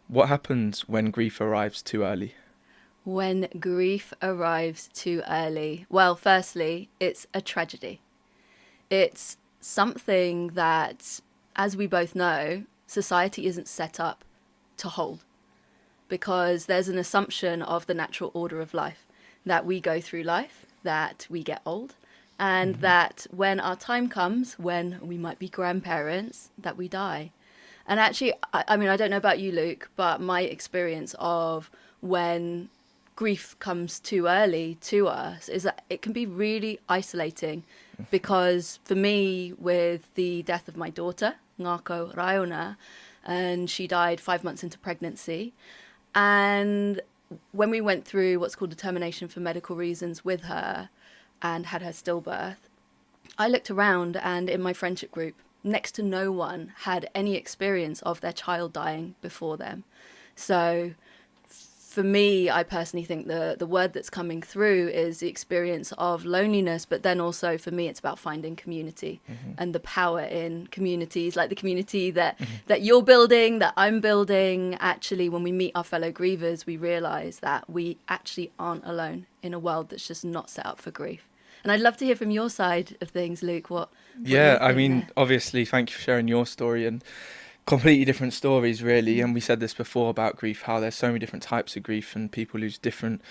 What happens when grief arrives too early? When grief arrives too early, well, firstly, it's a tragedy. It's something that, as we both know, society isn't set up to hold, because there's an assumption of the natural order of life, that we go through life, that we get old, and that when our time comes, when we might be grandparents, that we die. And actually, I mean, I don't know about you, Luke, but my experience of when grief comes too early to us is that it can be really isolating, because for me, with the death of my daughter, Ngākau Raiona, and she died 5 months into pregnancy, and when we went through what's called determination for medical reasons with her and had her stillbirth, I looked around, and in my friendship group, next to no one had any experience of their child dying before them. So for me, I personally think the word that's coming through is the experience of loneliness, but then also for me, it's about finding community and the power in communities, like the community that you're building, that I'm building. Actually, when we meet our fellow grievers, we realize that we actually aren't alone in a world that's just not set up for grief. And I'd love to hear from your side of things, Luke. What Yeah, you I think mean, there? obviously, thank you for sharing your story, and completely different stories, really. And we said this before about grief, how there's so many different types of grief, and people lose different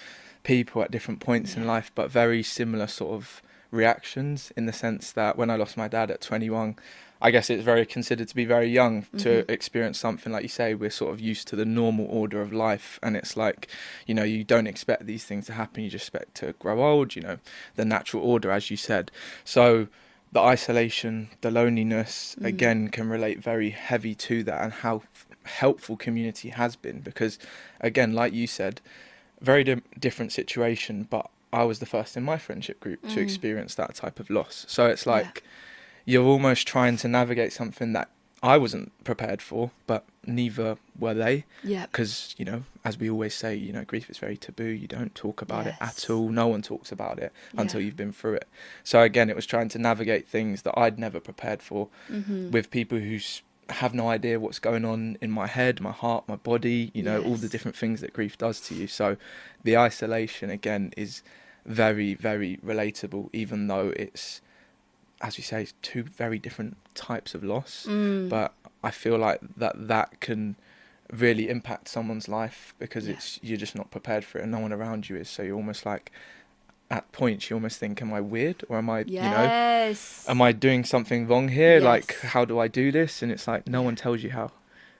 people at different points in Yeah. life, but very similar sort of reactions, in the sense that when I lost my dad at 21, I guess it's very considered to be very young to experience something like you say. We're sort of used to the normal order of life, and it's like, you don't expect these things to happen. You just expect to grow old, the natural order, as you said. So the isolation, the loneliness, again, can relate very heavy to that, and how helpful community has been, because, again, like you said, very different situation, but I was the first in my friendship group to experience that type of loss. So it's Yeah. like you're almost trying to navigate something that I wasn't prepared for, but neither were they. Yeah. Because, as we always say, grief is very taboo. You don't talk about it at Yes. all. No one talks about it Yeah. until you've been through it. So again, it was trying to navigate things that I'd never prepared for, with people who have no idea what's going on in my head, my heart, my body, all the Yes. different things that grief does to you. So the isolation, again, is very, very relatable, even though it's, as we say, two very different types of loss. But I feel like that can really impact someone's life, because Yeah. you're just not prepared for it, and no one around you is. So you're almost like, at points, you almost think, am I weird, or am I, Yes. am I doing something wrong here? Like, Yes. how do I do this? And it's like, no Yeah. one tells you how.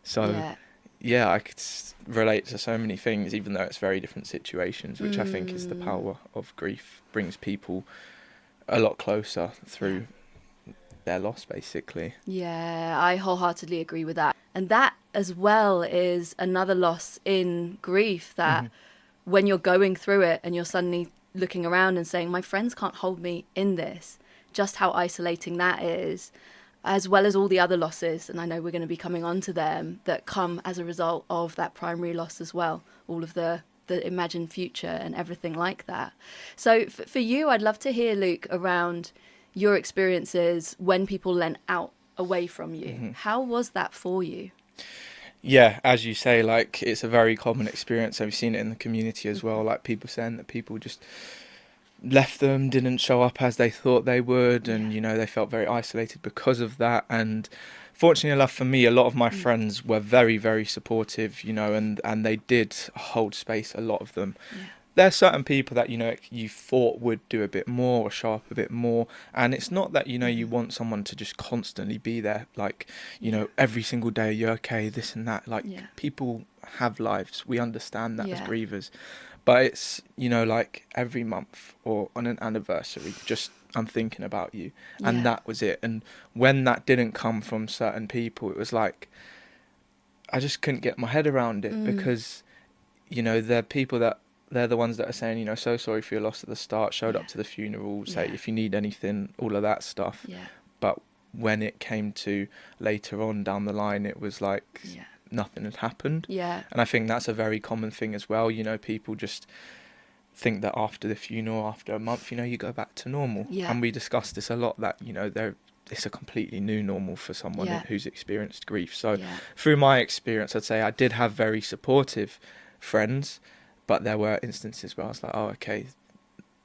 So Yeah. yeah, I could relate to so many things, even though it's very different situations, which I think is the power of grief. Brings people a lot closer through their loss, basically. Yeah, I wholeheartedly agree with that. And that as well is another loss in grief, that when you're going through it and you're suddenly looking around and saying, my friends can't hold me in this, just how isolating that is, as well as all the other losses. And I know we're going to be coming on to them, that come as a result of that primary loss as well, all of the imagined future and everything like that. So for you, I'd love to hear, Luke, around your experiences when people lent out away from you. How was that for you? Yeah, as you say, like, it's a very common experience. I've seen it in the community as well, like people saying that people just left them, didn't show up as they thought they would, and they felt very isolated because of that. And fortunately enough for me, a lot of my friends were very, very supportive, and they did hold space, a lot of them. Yeah. There are certain people that you thought would do a bit more or show up a bit more, and it's not that you want someone to just constantly be there, like, every single day, you're okay, this and that. Like, Yeah. people have lives, we understand that as Yeah. grievers, but it's like every month or on an anniversary, just, I'm thinking about you. And Yeah. that was it. And when that didn't come from certain people, it was like I just couldn't get my head around it, because they're people that, they're the ones that are saying, so sorry for your loss at the start, showed up to the funeral, say if you need anything, all of that stuff. Yeah. But when it came to later on down the line, it was like Yeah. nothing had happened. Yeah. And I think that's a very common thing as well. People just think that after the funeral, after a month, you go back to normal. Yeah. And we discussed this a lot, that, it's a completely new normal for someone who's experienced grief. So through my experience, I'd say I did have very supportive friends, but there were instances where I was like, oh, okay,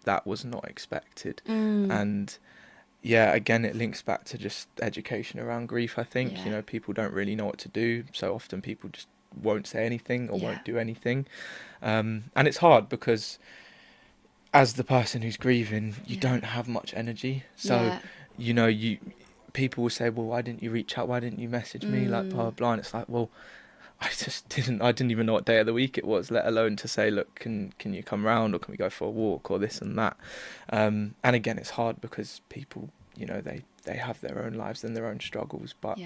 that was not expected. And yeah, again, it links back to just education around grief, I think. You know, people don't really know what to do. So often people just won't say anything or won't do anything. And it's hard because as the person who's grieving, you don't have much energy. So, you know, people will say, well, why didn't you reach out? Why didn't you message me? Like, blah, blah, blah. And it's like, well, I didn't even know what day of the week it was, let alone to say, look, can you come round, or can we go for a walk, or this and that. And again, it's hard because people, you know, they have their own lives and their own struggles, but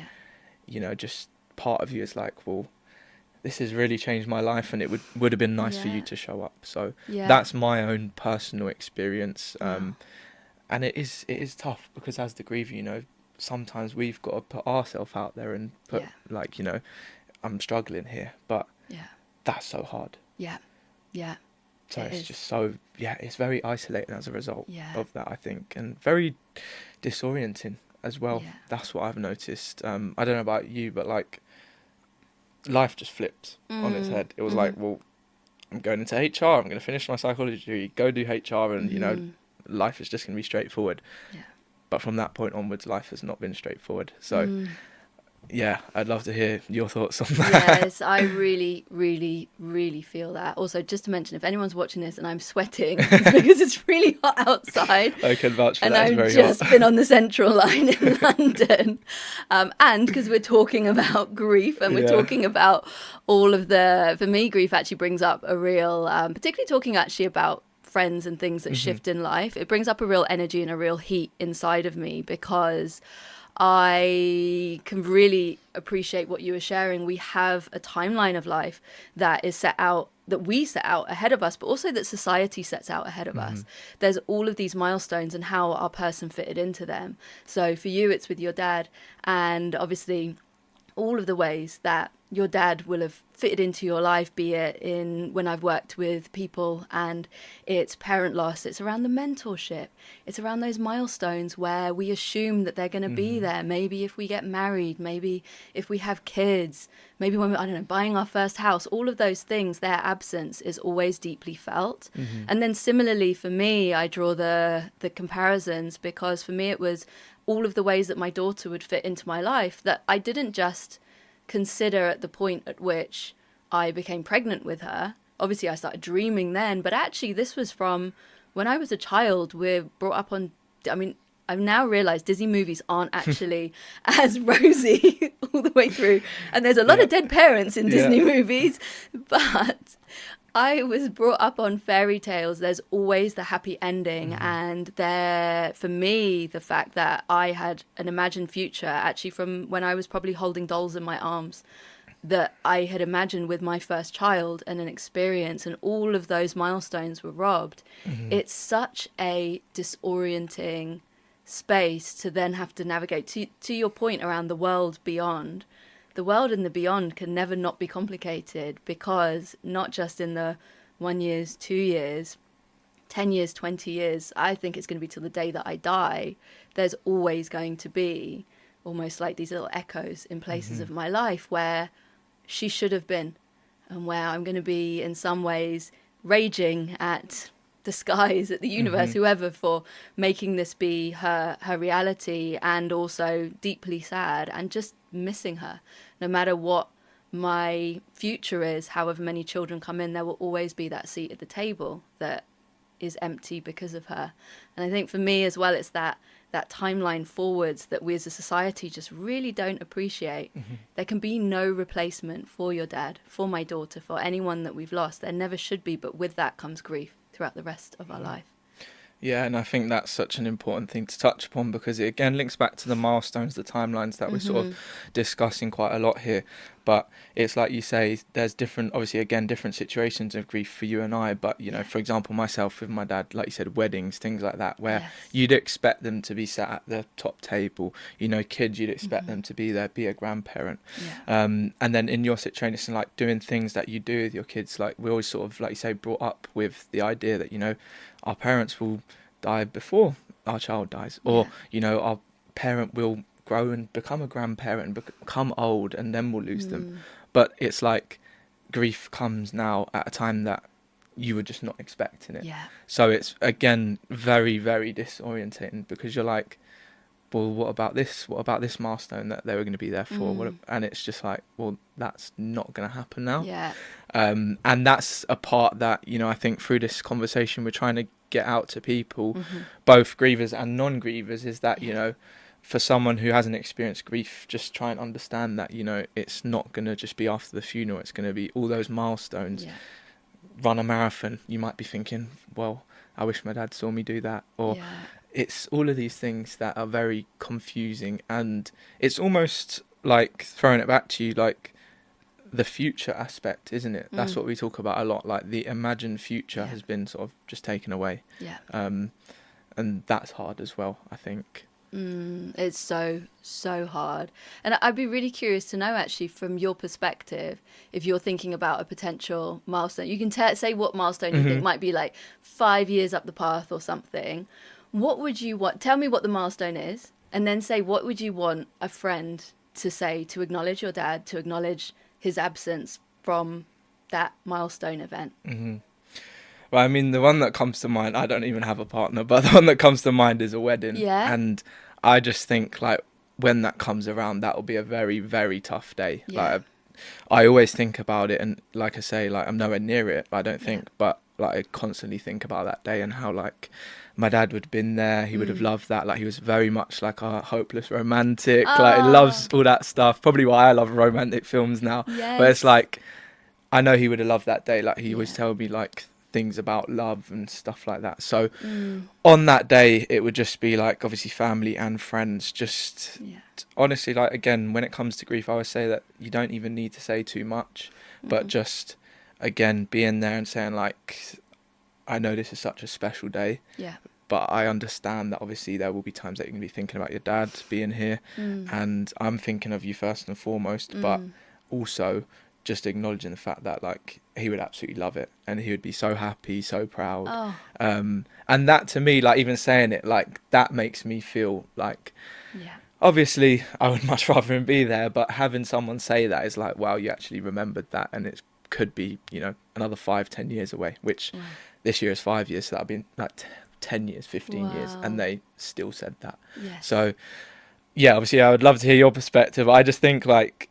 you know, just part of you is like, well, this has really changed my life, and it would have been nice for you to show up. So that's my own personal experience. And it is tough because as the griever, you know, sometimes we've got to put ourselves out there and put like, you know, I'm struggling here, but that's so hard. So it's just so, it's very isolating as a result of that, I think, and very disorienting as well. That's what I've noticed. I don't know about you, but like life just flipped on its head. It was like, well, I'm going into HR, I'm going to finish my psychology degree, go do HR, and you know, life is just going to be straightforward. But from that point onwards, life has not been straightforward. So yeah, I'd love to hear your thoughts on that. Yes, I really, really, really feel that. Also, just to mention, if anyone's watching this and I'm sweating, it's because it's really hot outside. I can vouch for and that. And I've just been on the Central Line in London. And because we're talking about grief and we're talking about all of for me, grief actually brings up a real, particularly talking actually about friends and things that shift in life, it brings up a real energy and a real heat inside of me, because I can really appreciate what you were sharing. We have a timeline of life that is set out, that we set out ahead of us, but also that society sets out ahead of us. There's all of these milestones and how our person fitted into them. So for you, it's with your dad, and obviously all of the ways that your dad will have fitted into your life, be it in when I've worked with people and it's parent loss, it's around the mentorship, it's around those milestones where we assume that they're going to be there. Maybe if we get married, maybe if we have kids, maybe when we're, I don't know, buying our first house, all of those things, their absence is always deeply felt. And then similarly for me, I draw the comparisons, because for me it was all of the ways that my daughter would fit into my life that I didn't just consider at the point at which I became pregnant with her. Obviously I started dreaming then, but actually this was from when I was a child. We're brought up on, I mean, I've now realised Disney movies aren't actually as rosy all the way through, and there's a lot of dead parents in Disney movies, but I was brought up on fairy tales. There's always the happy ending. And for me, the fact that I had an imagined future, actually from when I was probably holding dolls in my arms, that I had imagined with my first child, and an experience, and all of those milestones were robbed. It's such a disorienting space to then have to navigate. To your point around the world beyond, the world and the beyond can never not be complicated, because not just in the 1 years, 2 years, 10 years, 20 years, I think it's going to be till the day that I die, there's always going to be almost like these little echoes in places of my life where she should have been, and where I'm going to be in some ways raging at the skies, at the universe, whoever, for making this be her reality, and also deeply sad and just missing her. No matter what my future is, however many children come in, there will always be that seat at the table that is empty because of her. And I think for me as well, it's that timeline forwards that we as a society just really don't appreciate. There can be no replacement for your dad, for my daughter, for anyone that we've lost. There never should be, but with that comes grief throughout the rest of our life. Yeah, and I think that's such an important thing to touch upon, because it again links back to the milestones, the timelines that we're sort of discussing quite a lot here. But it's like you say, there's different situations of grief for you and I. But, you know, for example, myself with my dad, like you said, weddings, things like that, where you'd expect them to be sat at the top table. You know, kids, you'd expect them to be there, be a grandparent. And then in your situation, it's like doing things that you do with your kids. Like we always sort of, like you say, brought up with the idea that, you know, our parents will die before our child dies, or you know, our parent will grow and become a grandparent and become old, and then we'll lose them. But it's like grief comes now at a time that you were just not expecting it. Yeah. So it's, again, very, very disorientating, because you're like, well, what about this? What about this milestone that they were going to be there for? And it's just like, well, that's not going to happen now. Yeah. And that's a part that, you know, I think through this conversation we're trying to get out to people, both grievers and non-grievers, is that, you know, for someone who hasn't experienced grief, just try and understand that, you know, it's not going to just be after the funeral. It's going to be all those milestones. Yeah. Run a marathon. You might be thinking, well, I wish my dad saw me do that. Or it's all of these things that are very confusing. And it's almost like throwing it back to you, like the future aspect, isn't it? That's what we talk about a lot. Like the imagined future has been sort of just taken away. Yeah. And that's hard as well, I think. It's so hard. And I'd be really curious to know, actually, from your perspective, if you're thinking about a potential milestone. You can say what milestone you think might be, like 5 years up the path or something. What would you want? Tell me what the milestone is, and then say what would you want a friend to say to acknowledge your dad, to acknowledge his absence from that milestone event. Well, I mean, the one that comes to mind, I don't even have a partner, but the one that comes to mind is a wedding. Yeah. And I just think, like, when that comes around, that will be a very, very tough day. Yeah. Like, I always think about it, and like I say, like, I'm nowhere near it, I don't think, but like, I constantly think about that day and how, like, my dad would have been there. He would have loved that. Like, he was very much like a hopeless romantic. Like, he loves all that stuff. Probably why I love romantic films now. Yes. But it's like, I know he would have loved that day. Like, he always told me, like, things about love and stuff like that. So on that day, it would just be like, obviously, family and friends. Just honestly, like, again, when it comes to grief, I always say that you don't even need to say too much, but just, again, being there and saying, like, I know this is such a special day, but I understand that obviously there will be times that you're going to be thinking about your dad being here, and I'm thinking of you first and foremost, but also just acknowledging the fact that, like, he would absolutely love it, and he would be so happy, so proud. And that, to me, like, even saying it, like, that makes me feel like, obviously I would much rather him be there, but having someone say that is like, wow, you actually remembered that, and it could be, you know, another 5-10 years away, which this year is 5 years, so that'd be like 10 years, 15 years, and they still said that. So yeah, obviously I would love to hear your perspective. I just think, like,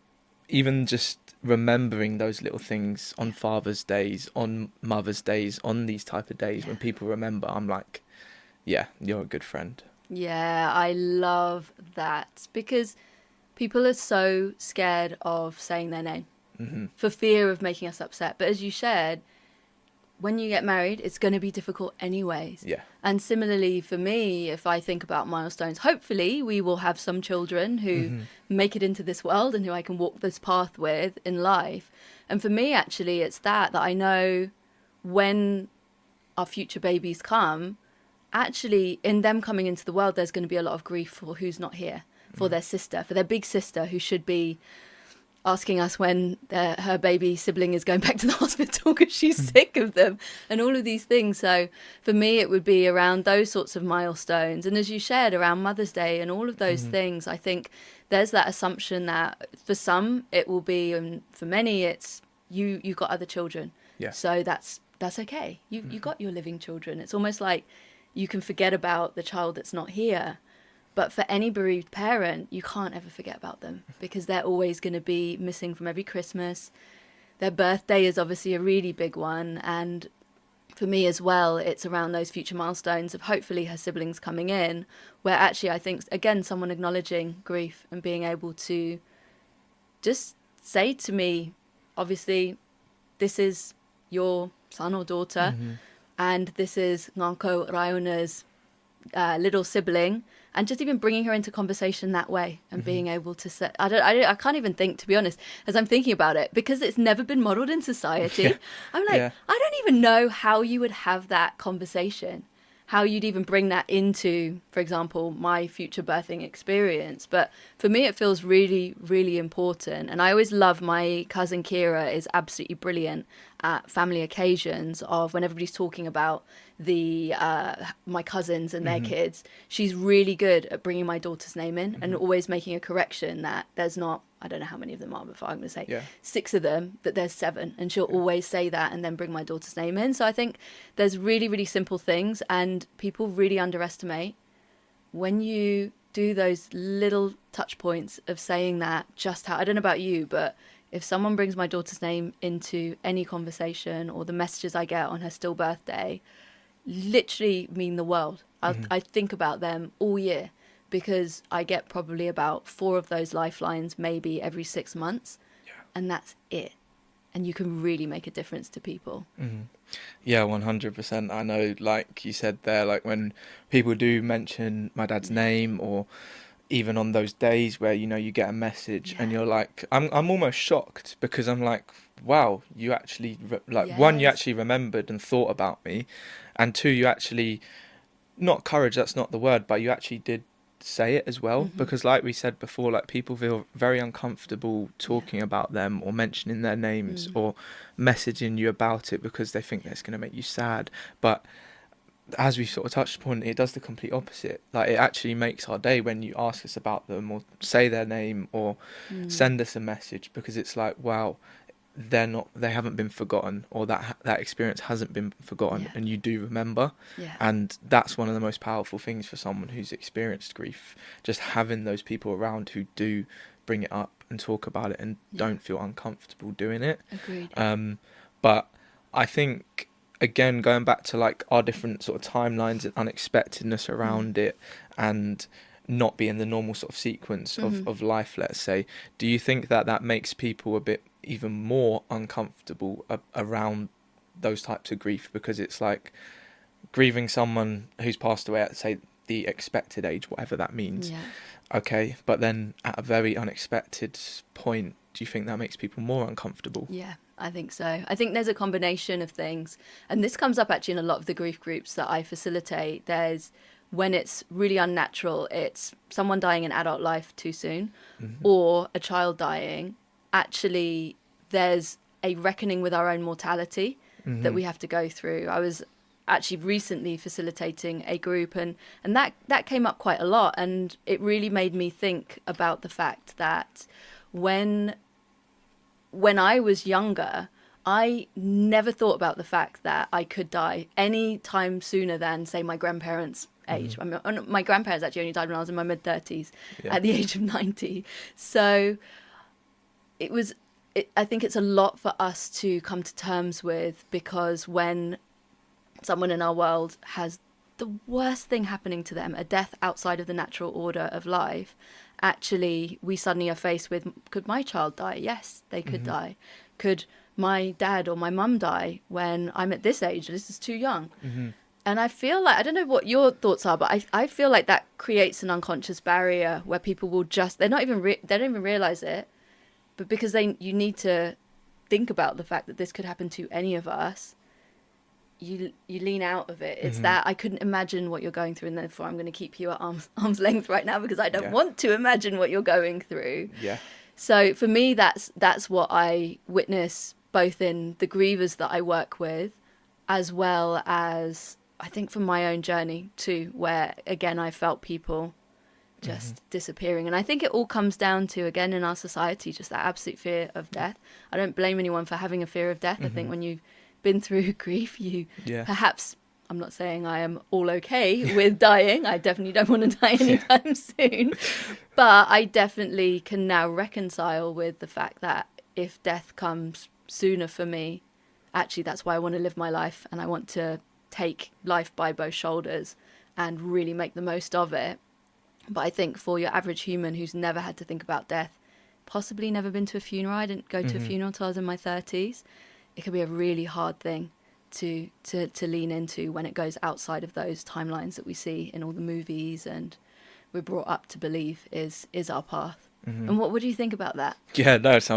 even just remembering those little things on Father's Days, on Mother's Days, on these type of days when people remember, I'm like, yeah, you're a good friend. Yeah, I love that, because people are so scared of saying their name for fear of making us upset. But as you shared, when you get married, it's going to be difficult anyways. Yeah. And similarly for me, if I think about milestones, hopefully we will have some children who make it into this world and who I can walk this path with in life. And for me, actually, it's that I know when our future babies come, actually in them coming into the world, there's going to be a lot of grief for who's not here, for their sister, for their big sister, who should be asking us when her baby sibling is going back to the hospital because she's sick of them, and all of these things. So for me, it would be around those sorts of milestones. And as you shared, around Mother's Day and all of those things, I think there's that assumption that for some it will be, and for many it's you got other children. Yeah. So that's okay. You got your living children. It's almost like you can forget about the child that's not here. But for any bereaved parent, you can't ever forget about them, because they're always going to be missing from every Christmas. Their birthday is obviously a really big one. And for me as well, it's around those future milestones of hopefully her siblings coming in, where actually I think, again, someone acknowledging grief and being able to just say to me, obviously, this is your son or daughter, and this is Ngākau Raiona's little sibling. And just even bringing her into conversation that way and being able to say, I can't even think, to be honest, as I'm thinking about it, because it's never been modeled in society. I'm like, I don't even know how you would have that conversation, how you'd even bring that into, for example, my future birthing experience. But for me, it feels really, really important. And I always love, my cousin Kira is absolutely brilliant at family occasions of when everybody's talking about my cousins and their kids, she's really good at bringing my daughter's name in and always making a correction that there's not, I don't know how many of them are, but I'm going to say 6 of them, that there's 7. And she'll always say that and then bring my daughter's name in. So I think there's really, really simple things, and people really underestimate when you do those little touch points of saying that, just how, I don't know about you, but if someone brings my daughter's name into any conversation, or the messages I get on her still birthday literally mean the world. I think about them all year, because I get probably about 4 of those lifelines maybe every 6 months, and that's it. And you can really make a difference to people. Yeah, 100%. I know, like you said there, like when people do mention my dad's name, or even on those days where, you know, you get a message and you're like, I'm almost shocked, because I'm like, wow, you actually, one, you actually remembered and thought about me, and 2, you actually, not courage, that's not the word, but you actually did say it as well, because like we said before, like people feel very uncomfortable talking about them or mentioning their names or messaging you about it, because they think that's going to make you sad. But as we sort of touched upon, it does the complete opposite. Like, it actually makes our day when you ask us about them, or say their name, or send us a message, because it's like, wow, they haven't been forgotten, or that experience hasn't been forgotten, and you do remember. And that's one of the most powerful things for someone who's experienced grief, just having those people around who do bring it up and talk about it and don't feel uncomfortable doing it. Agreed. But I think, again, going back to like our different sort of timelines and unexpectedness around it, and not being the normal sort of sequence of life, let's say, do you think that makes people a bit even more uncomfortable around those types of grief? Because it's like grieving someone who's passed away at, say, the expected age, whatever that means. Okay, but then at a very unexpected point, do you think that makes people more uncomfortable? Yeah, I think so. I think there's a combination of things, and this comes up actually in a lot of the grief groups that I facilitate. There's, when it's really unnatural, it's someone dying in adult life too soon, or a child dying. Actually, there's a reckoning with our own mortality that we have to go through. I was actually recently facilitating a group, and that came up quite a lot, and it really made me think about the fact that when I was younger, I never thought about the fact that I could die any time sooner than, say, my grandparents' age. I mean, my grandparents actually only died when I was in my mid-30s, at the age of 90. So I think it's a lot for us to come to terms with, because when someone in our world has the worst thing happening to them, a death outside of the natural order of life, actually we suddenly are faced with, could my child die? Yes, they could die. Could my dad or my mum die when I'm at this age? This is too young. And I feel like, I don't know what your thoughts are, but I feel like that creates an unconscious barrier where people will just, they don't even realize it, but because you need to think about the fact that this could happen to any of us, you lean out of it. It's that I couldn't imagine what you're going through, and therefore I'm going to keep you at arm's length right now, because I don't want to imagine what you're going through. So for me, that's what I witness, both in the grievers that I work with, as well as I think from my own journey too, where again I felt people just disappearing. And I think it all comes down to, again, in our society, just that absolute fear of death. I don't blame anyone for having a fear of death. I think when you've been through grief, you perhaps, I'm not saying I am all okay with dying. I definitely don't want to die anytime soon. But I definitely can now reconcile with the fact that if death comes sooner for me, actually that's why I want to live my life, and I want to take life by both shoulders and really make the most of it. But I think for your average human who's never had to think about death, possibly never been to a funeral — I didn't go to a funeral till I was in my 30s — it could be a really hard thing to lean into when it goes outside of those timelines that we see in all the movies and we're brought up to believe is our path. And what do you think about that? Yeah, no, there's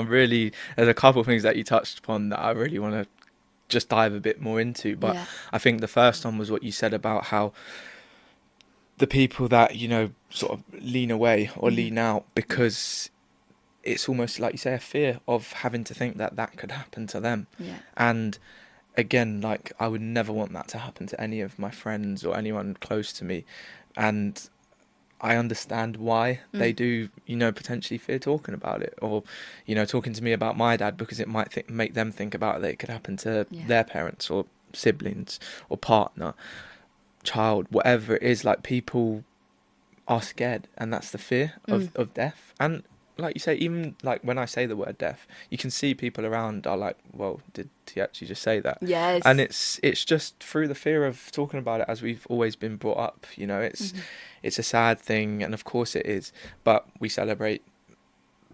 a couple of things that you touched upon that I really want to just dive a bit more into. But I think the first one was what you said about how the people that, you know, sort of lean away or lean out because it's almost like you say, a fear of having to think that that could happen to them. Yeah. And again, like, I would never want that to happen to any of my friends or anyone close to me. And I understand why they do, potentially fear talking about it, or, talking to me about my dad, because it might make them think about that it could happen to their parents or siblings or partner, child, whatever it is. Like, people are scared, and that's the fear of death. And like you say, even like when I say the word death, you can see people around are like, well, did he actually just say that? Yes. And it's just through the fear of talking about it, as we've always been brought up. It's a sad thing, and of course it is, but we celebrate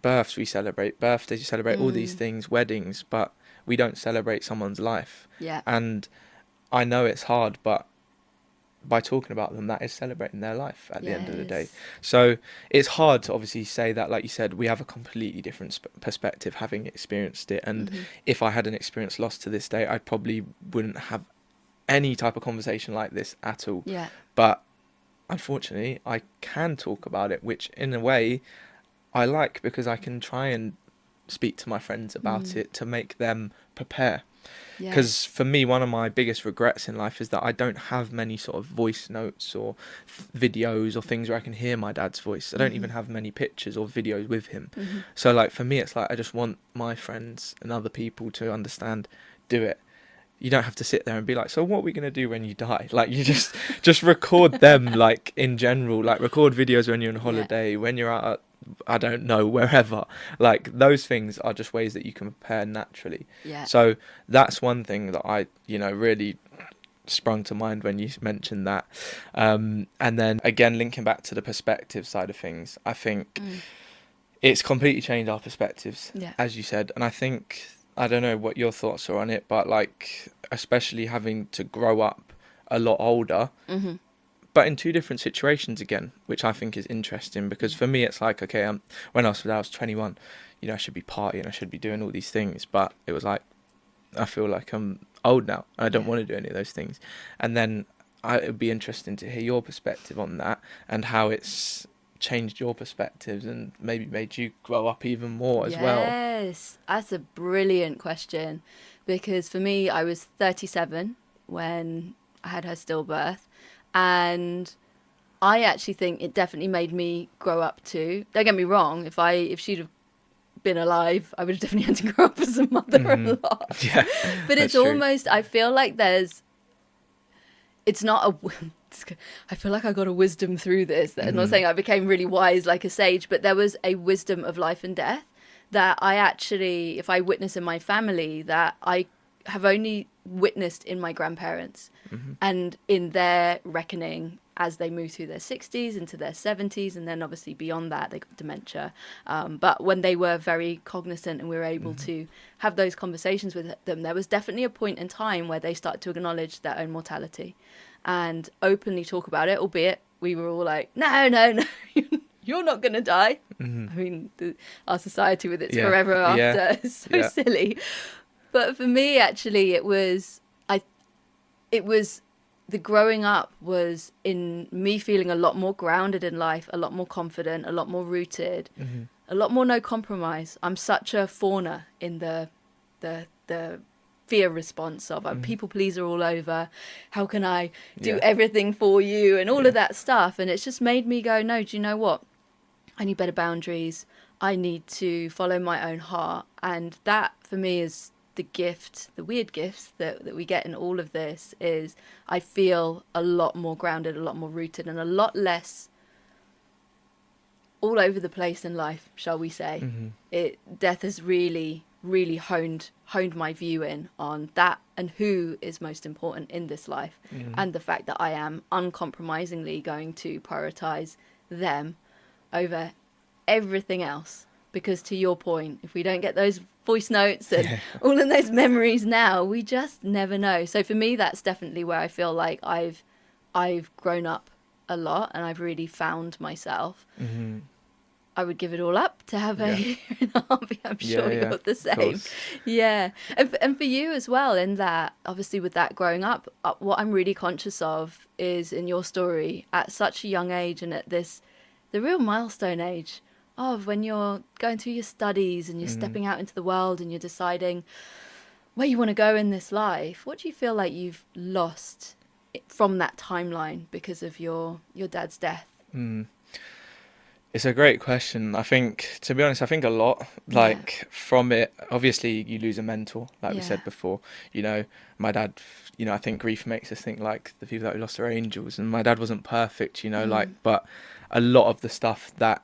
births, we celebrate birthdays, we celebrate all these things, weddings, but we don't celebrate someone's life. Yeah. And I know it's hard, but by talking about them, that is celebrating their life at the end of the day. So it's hard to obviously say that, like you said, we have a completely different perspective having experienced it. And if I had an experience lost to this day, I probably wouldn't have any type of conversation like this at all. Yeah. But unfortunately, I can talk about it, which in a way I like, because I can try and speak to my friends about it to make them prepare. Because for me, one of my biggest regrets in life is that I don't have many sort of voice notes or videos or things where I can hear my dad's voice. I don't even have many pictures or videos with him. So like, for me, it's like, I just want my friends and other people to understand, do it. You don't have to sit there and be like, so what are we going to do when you die? Like, you just record them, like, in general, like, record videos when you're on holiday, when you're out at, I don't know, wherever. Like, those things are just ways that you can prepare naturally. So that's one thing that I, really sprung to mind when you mentioned that. And then again, linking back to the perspective side of things, I think it's completely changed our perspectives, as you said. And I think, I don't know what your thoughts are on it, but like, especially having to grow up a lot older, but in two different situations again, which I think is interesting, because for me, it's like, okay, when I was 21, I should be partying, I should be doing all these things, but it was like, I feel like I'm old now, and I don't want to do any of those things. And then it would be interesting to hear your perspective on that, and how it's changed your perspectives and maybe made you grow up even more as well. Yes, that's a brilliant question, because for me, I was 37 when I had her stillbirth, and I actually think it definitely made me grow up too. Don't get me wrong, if she'd have been alive, I would have definitely had to grow up as a mother a lot. Yeah, but it's almost, I feel like it's not I feel like I got a wisdom through this. I'm not saying I became really wise like a sage, but there was a wisdom of life and death that I actually, if I witness in my family, that I have only witnessed in my grandparents and in their reckoning as they move through their 60s into their 70s, and then obviously beyond that they got dementia, but when they were very cognizant and we were able to have those conversations with them, there was definitely a point in time where they started to acknowledge their own mortality and openly talk about it, albeit we were all like, no, you're not going to die. I mean, our society with its forever after is so silly. But for me, actually, it was the growing up was in me feeling a lot more grounded in life, a lot more confident, a lot more rooted, a lot more no compromise. I'm such a fawner in the fear response of a people pleaser all over. How can I do everything for you and all of that stuff? And it's just made me go, no, do you know what? I need better boundaries. I need to follow my own heart. And that for me is the gift, the weird gifts that we get in all of this, is I feel a lot more grounded, a lot more rooted, and a lot less all over the place in life, shall we say. Death has really honed my view in on that and who is most important in this life, and the fact that I am uncompromisingly going to prioritize them over everything else. Because to your point, if we don't get those voice notes and all of those memories now, we just never know. So for me, that's definitely where I feel like I've grown up a lot and I've really found myself. I would give it all up to have a year and a half. I'm sure you're the same. Yeah. And for you as well, in that, obviously with that growing up, what I'm really conscious of is in your story, at such a young age and at the real milestone age of when you're going through your studies and you're stepping out into the world and you're deciding where you want to go in this life? What do you feel like you've lost from that timeline because of your dad's death? It's a great question. I think, to be honest, I think a lot. Like, from it, obviously, you lose a mentor, like we said before. You know, my dad, you know, I think grief makes us think like the people that we lost are angels. And my dad wasn't perfect, you know, like, but a lot of the stuff that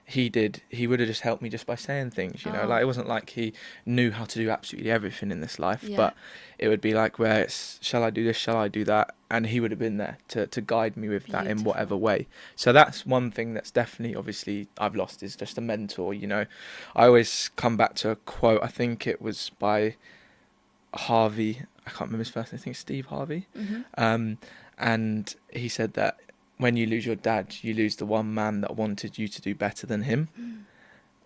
he did, he would have just helped me just by saying things, you know. Like, it wasn't like he knew how to do absolutely everything in this life, but it would be like, where it's, shall I do this, shall I do that? And he would have been there to guide me with that in whatever way. So that's one thing that's definitely, obviously, I've lost, is just a mentor, you know. I always come back to a quote, I think it was by Harvey, I can't remember his first name, I think Steve Harvey. And he said that when you lose your dad, you lose the one man that wanted you to do better than him.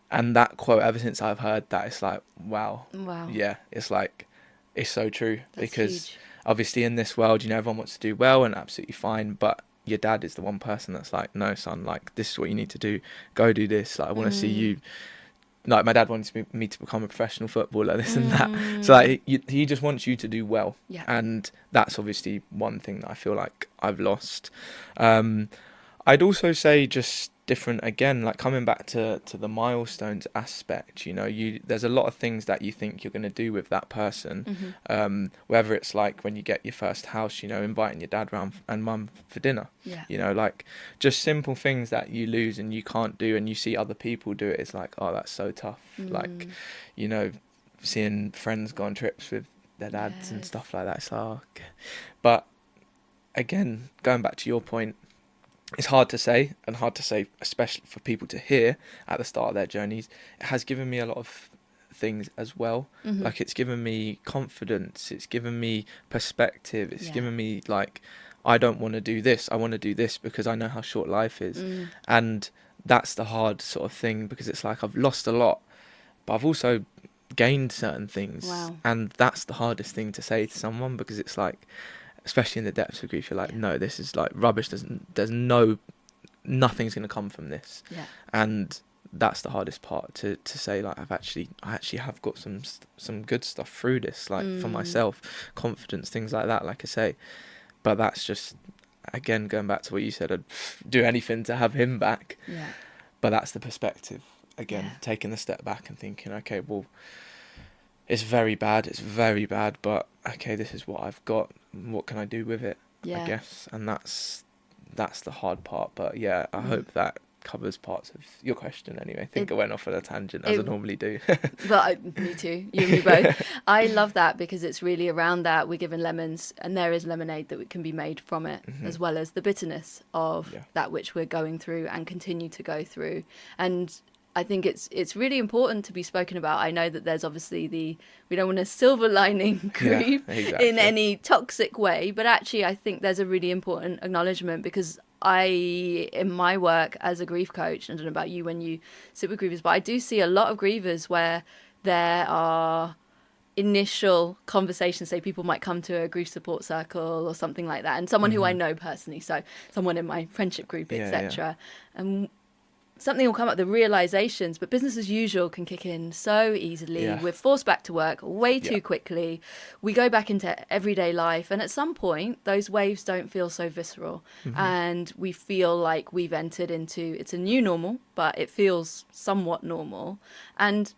And that quote, ever since I've heard that, it's like, wow. Yeah, it's like, it's so true. That's because huge. Obviously in this world, you know, everyone wants to do well and absolutely fine, but your dad is the one person that's like, no, son, like, this is what you need to do. Go do this. Like, I want to see you. Like, my dad wanted me to become a professional footballer, this and that. So, like, he just wants you to do well. Yeah. And that's obviously one thing that I feel like I've lost. I'd also say just different, again, like coming back to the milestones aspect, you know, there's a lot of things that you think you're going to do with that person. Whether it's like when you get your first house, you know, inviting your dad round and mum for dinner. You know, like just simple things that you lose and you can't do, and you see other people do it. It's like, oh, that's so tough. Like, you know, seeing friends go on trips with their dads and stuff like that. It's like, oh, okay. But again, going back to your point, it's hard to say, and hard to say especially for people to hear at the start of their journeys. It has given me a lot of things as well. Like, it's given me confidence, it's given me perspective, it's given me, like, I don't want to do this, I want to do this because I know how short life is. And that's the hard sort of thing, because it's like I've lost a lot, but I've also gained certain things. And that's the hardest thing to say to someone, because it's like, especially in the depths of grief, you're like, no, this is like rubbish. Nothing's going to come from this. And that's the hardest part to say, like, I actually have got some good stuff through this, like for myself, confidence, things like that, like I say. But that's just, again, going back to what you said, I'd do anything to have him back. But that's the perspective, again, taking a step back and thinking, okay, well, it's very bad, but okay, this is what I've got. What can I do with it? I guess. And that's the hard part. But yeah, I hope that covers parts of your question anyway. I think I went off on a tangent, as I normally do. But me too, you and me both. I love that, because it's really around that we're given lemons, and there is lemonade that can be made from it, as well as the bitterness of that which we're going through and continue to go through. And I think it's really important to be spoken about. I know that there's obviously we don't want a silver lining grief in any toxic way, but actually I think there's a really important acknowledgement, because in my work as a grief coach, I don't know about you when you sit with grievers, but I do see a lot of grievers where there are initial conversations, say people might come to a grief support circle or something like that, and someone who I know personally, so someone in my friendship group, etc. And something will come up, the realizations, but business as usual can kick in so easily. We're forced back to work way too quickly. We go back into everyday life, and at some point those waves don't feel so visceral, and we feel like we've entered into, it's a new normal, but it feels somewhat normal. And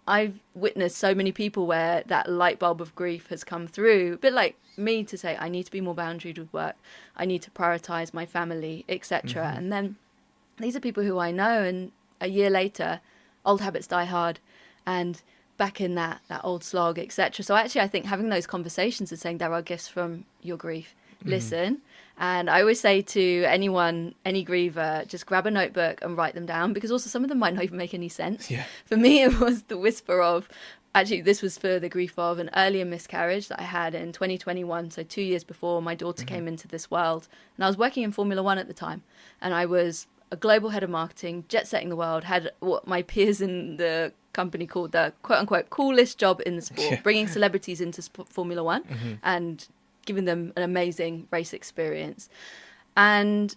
I've witnessed so many people where that light bulb of grief has come through, a bit like me, to say, I need to be more boundaried with work, I need to prioritize my family, etc. And then these are people who I know, and a year later, old habits die hard, and back in that old slog, etc. So actually, I think having those conversations and saying there are gifts from your grief, listen. And I always say to anyone, any griever, just grab a notebook and write them down, because also some of them might not even make any sense. For me, it was the whisper of, actually, this was for the grief of an earlier miscarriage that I had in 2021, so 2 years before my daughter came into this world. And I was working in Formula One at the time, and I was a global head of marketing, jet-setting the world, had what my peers in the company called the quote-unquote coolest job in the sport, bringing celebrities into Formula One and giving them an amazing race experience. And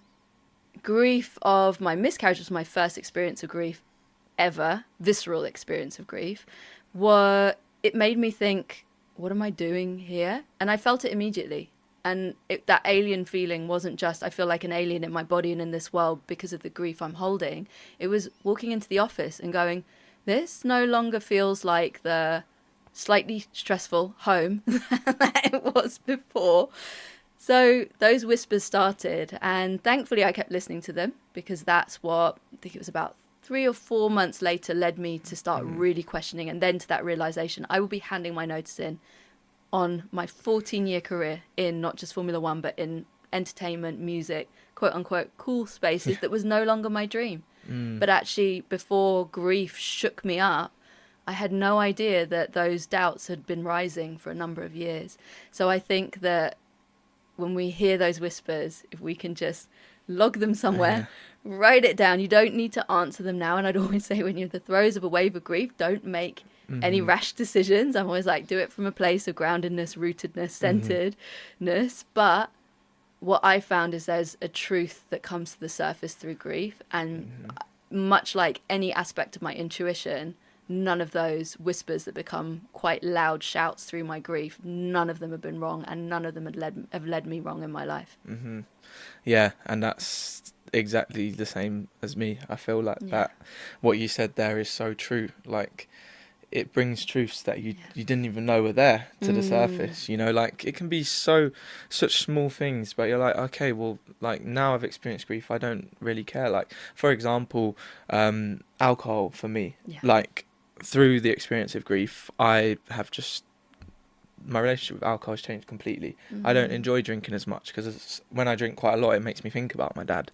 grief of my miscarriage was my first experience of grief ever visceral experience of grief, it made me think, what am I doing here? And I felt it immediately. And that alien feeling wasn't just, I feel like an alien in my body and in this world because of the grief I'm holding. It was walking into the office and going, this no longer feels like the slightly stressful home that it was before. So those whispers started, and thankfully I kept listening to them, because that's what, I think it was about 3 or 4 months later, led me to start really questioning, and then to that realization I will be handing my notice in on my 14-year career in not just Formula One, but in entertainment, music, quote unquote, cool spaces that was no longer my dream. But actually, before grief shook me up, I had no idea that those doubts had been rising for a number of years. So I think that when we hear those whispers, if we can just log them somewhere, write it down. You don't need to answer them now. And I'd always say, when you're in the throes of a wave of grief, don't make any rash decisions. I'm always like, do it from a place of groundedness, rootedness, centeredness. But what I found is there's a truth that comes to the surface through grief. And much like any aspect of my intuition, none of those whispers that become quite loud shouts through my grief, none of them have been wrong, and none of them have led me wrong in my life. Yeah, and that's exactly the same as me. I feel like that what you said there is so true. Like, it brings truths that you didn't even know were there to the surface, you know, like it can be such small things, but you're like, okay, well, like now I've experienced grief, I don't really care. Like, for example, alcohol for me, like through the experience of grief, I have just, my relationship with alcohol has changed completely. I don't enjoy drinking as much, because when I drink quite a lot, it makes me think about my dad.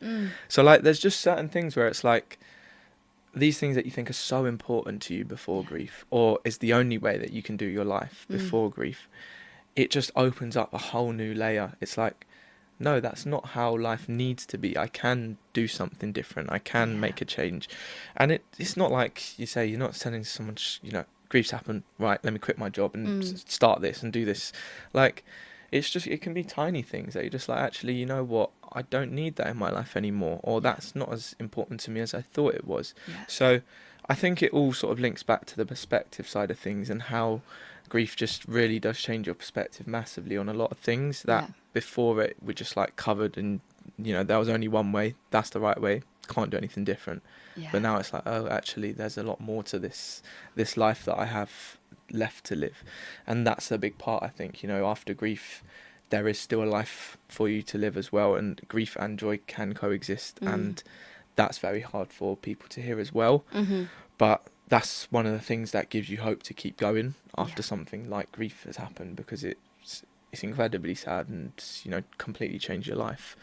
So like, there's just certain things where it's like, these things that you think are so important to you before grief, or is the only way that you can do your life before grief, it just opens up a whole new layer. It's like, no, that's not how life needs to be. I can do something different. I can make a change. And it's not like you say, you're not telling someone, you know, grief's happened, right, let me quit my job and start this and do this. Like, it's just, it can be tiny things that you're just like, actually, you know what, I don't need that in my life anymore, or that's not as important to me as I thought it was. So I think it all sort of links back to the perspective side of things, and how grief just really does change your perspective massively on a lot of things that before it were just like covered, and you know, there was only one way, that's the right way, can't do anything different. But now it's like, oh, actually there's a lot more to this life that I have left to live. And that's a big part, I think, you know, after grief there is still a life for you to live as well, and grief and joy can coexist. And that's very hard for people to hear as well. But that's one of the things that gives you hope to keep going after something like grief has happened, because it's incredibly sad and, you know, completely changed your life.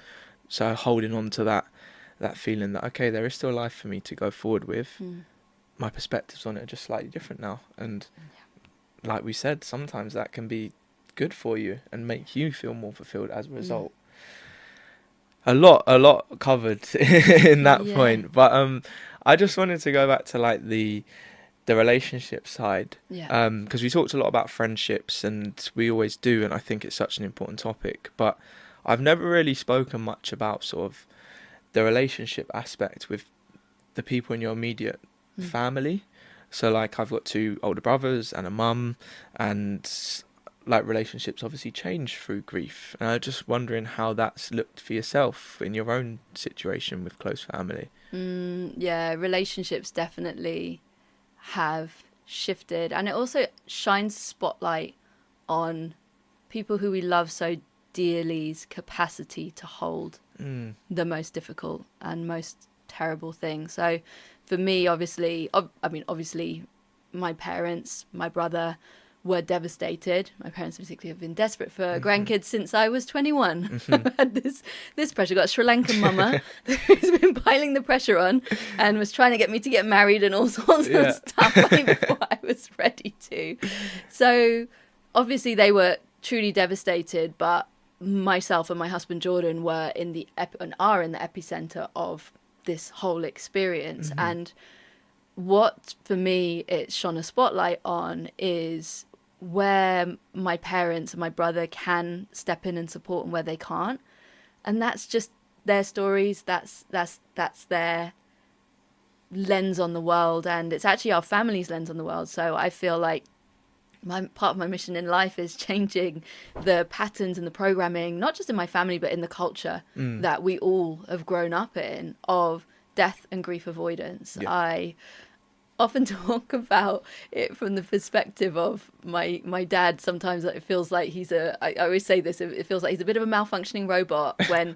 So holding on to that feeling that, okay, there is still life for me to go forward with, my perspectives on it are just slightly different now. And like we said, sometimes that can be good for you and make you feel more fulfilled as a result. A lot covered in that point. But I just wanted to go back to like the relationship side, because we talked a lot about friendships, and we always do, and I think it's such an important topic, but I've never really spoken much about sort of the relationship aspect with the people in your immediate family. So like, I've got 2 older brothers and a mum, and like, relationships obviously change through grief, and I'm just wondering how that's looked for yourself in your own situation with close family. Relationships definitely have shifted, and it also shines a spotlight on people who we love so dearly's capacity to hold the most difficult and most terrible things. So for me, obviously my parents, my brother, were devastated. My parents particularly have been desperate for grandkids since I was 21. I've had this pressure. Got a Sri Lankan mama who's been piling the pressure on and was trying to get me to get married and all sorts of stuff way before I was ready to. So obviously they were truly devastated, but myself and my husband Jordan were are in the epicenter of this whole experience. And what for me it shone a spotlight on is where my parents and my brother can step in and support, and where they can't. And that's just their stories, that's their lens on the world, and it's actually our family's lens on the world. So I feel like part of my mission in life is changing the patterns and the programming, not just in my family, but in the culture that we all have grown up in, of death and grief avoidance. Yeah. I often talk about it from the perspective of my dad. Sometimes it feels like I always say this, it feels like he's a bit of a malfunctioning robot when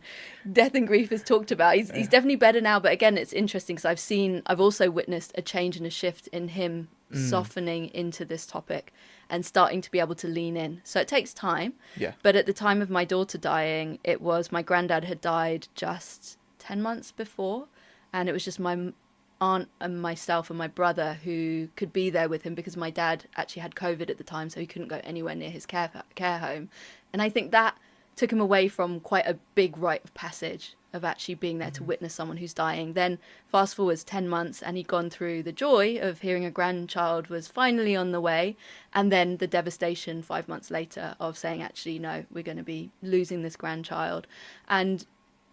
death and grief is talked about. He's definitely better now, but again, it's interesting because I've also witnessed a change and a shift in him softening into this topic and starting to be able to lean in. So it takes time. Yeah. But at the time of my daughter dying, it was my granddad had died just 10 months before, and it was just my aunt and myself and my brother who could be there with him, because my dad actually had COVID at the time, so he couldn't go anywhere near his care home. And I think that took him away from quite a big rite of passage of actually being there to witness someone who's dying. Then fast forwards 10 months and he'd gone through the joy of hearing a grandchild was finally on the way, and then the devastation 5 months later of saying, actually, no, we're going to be losing this grandchild. And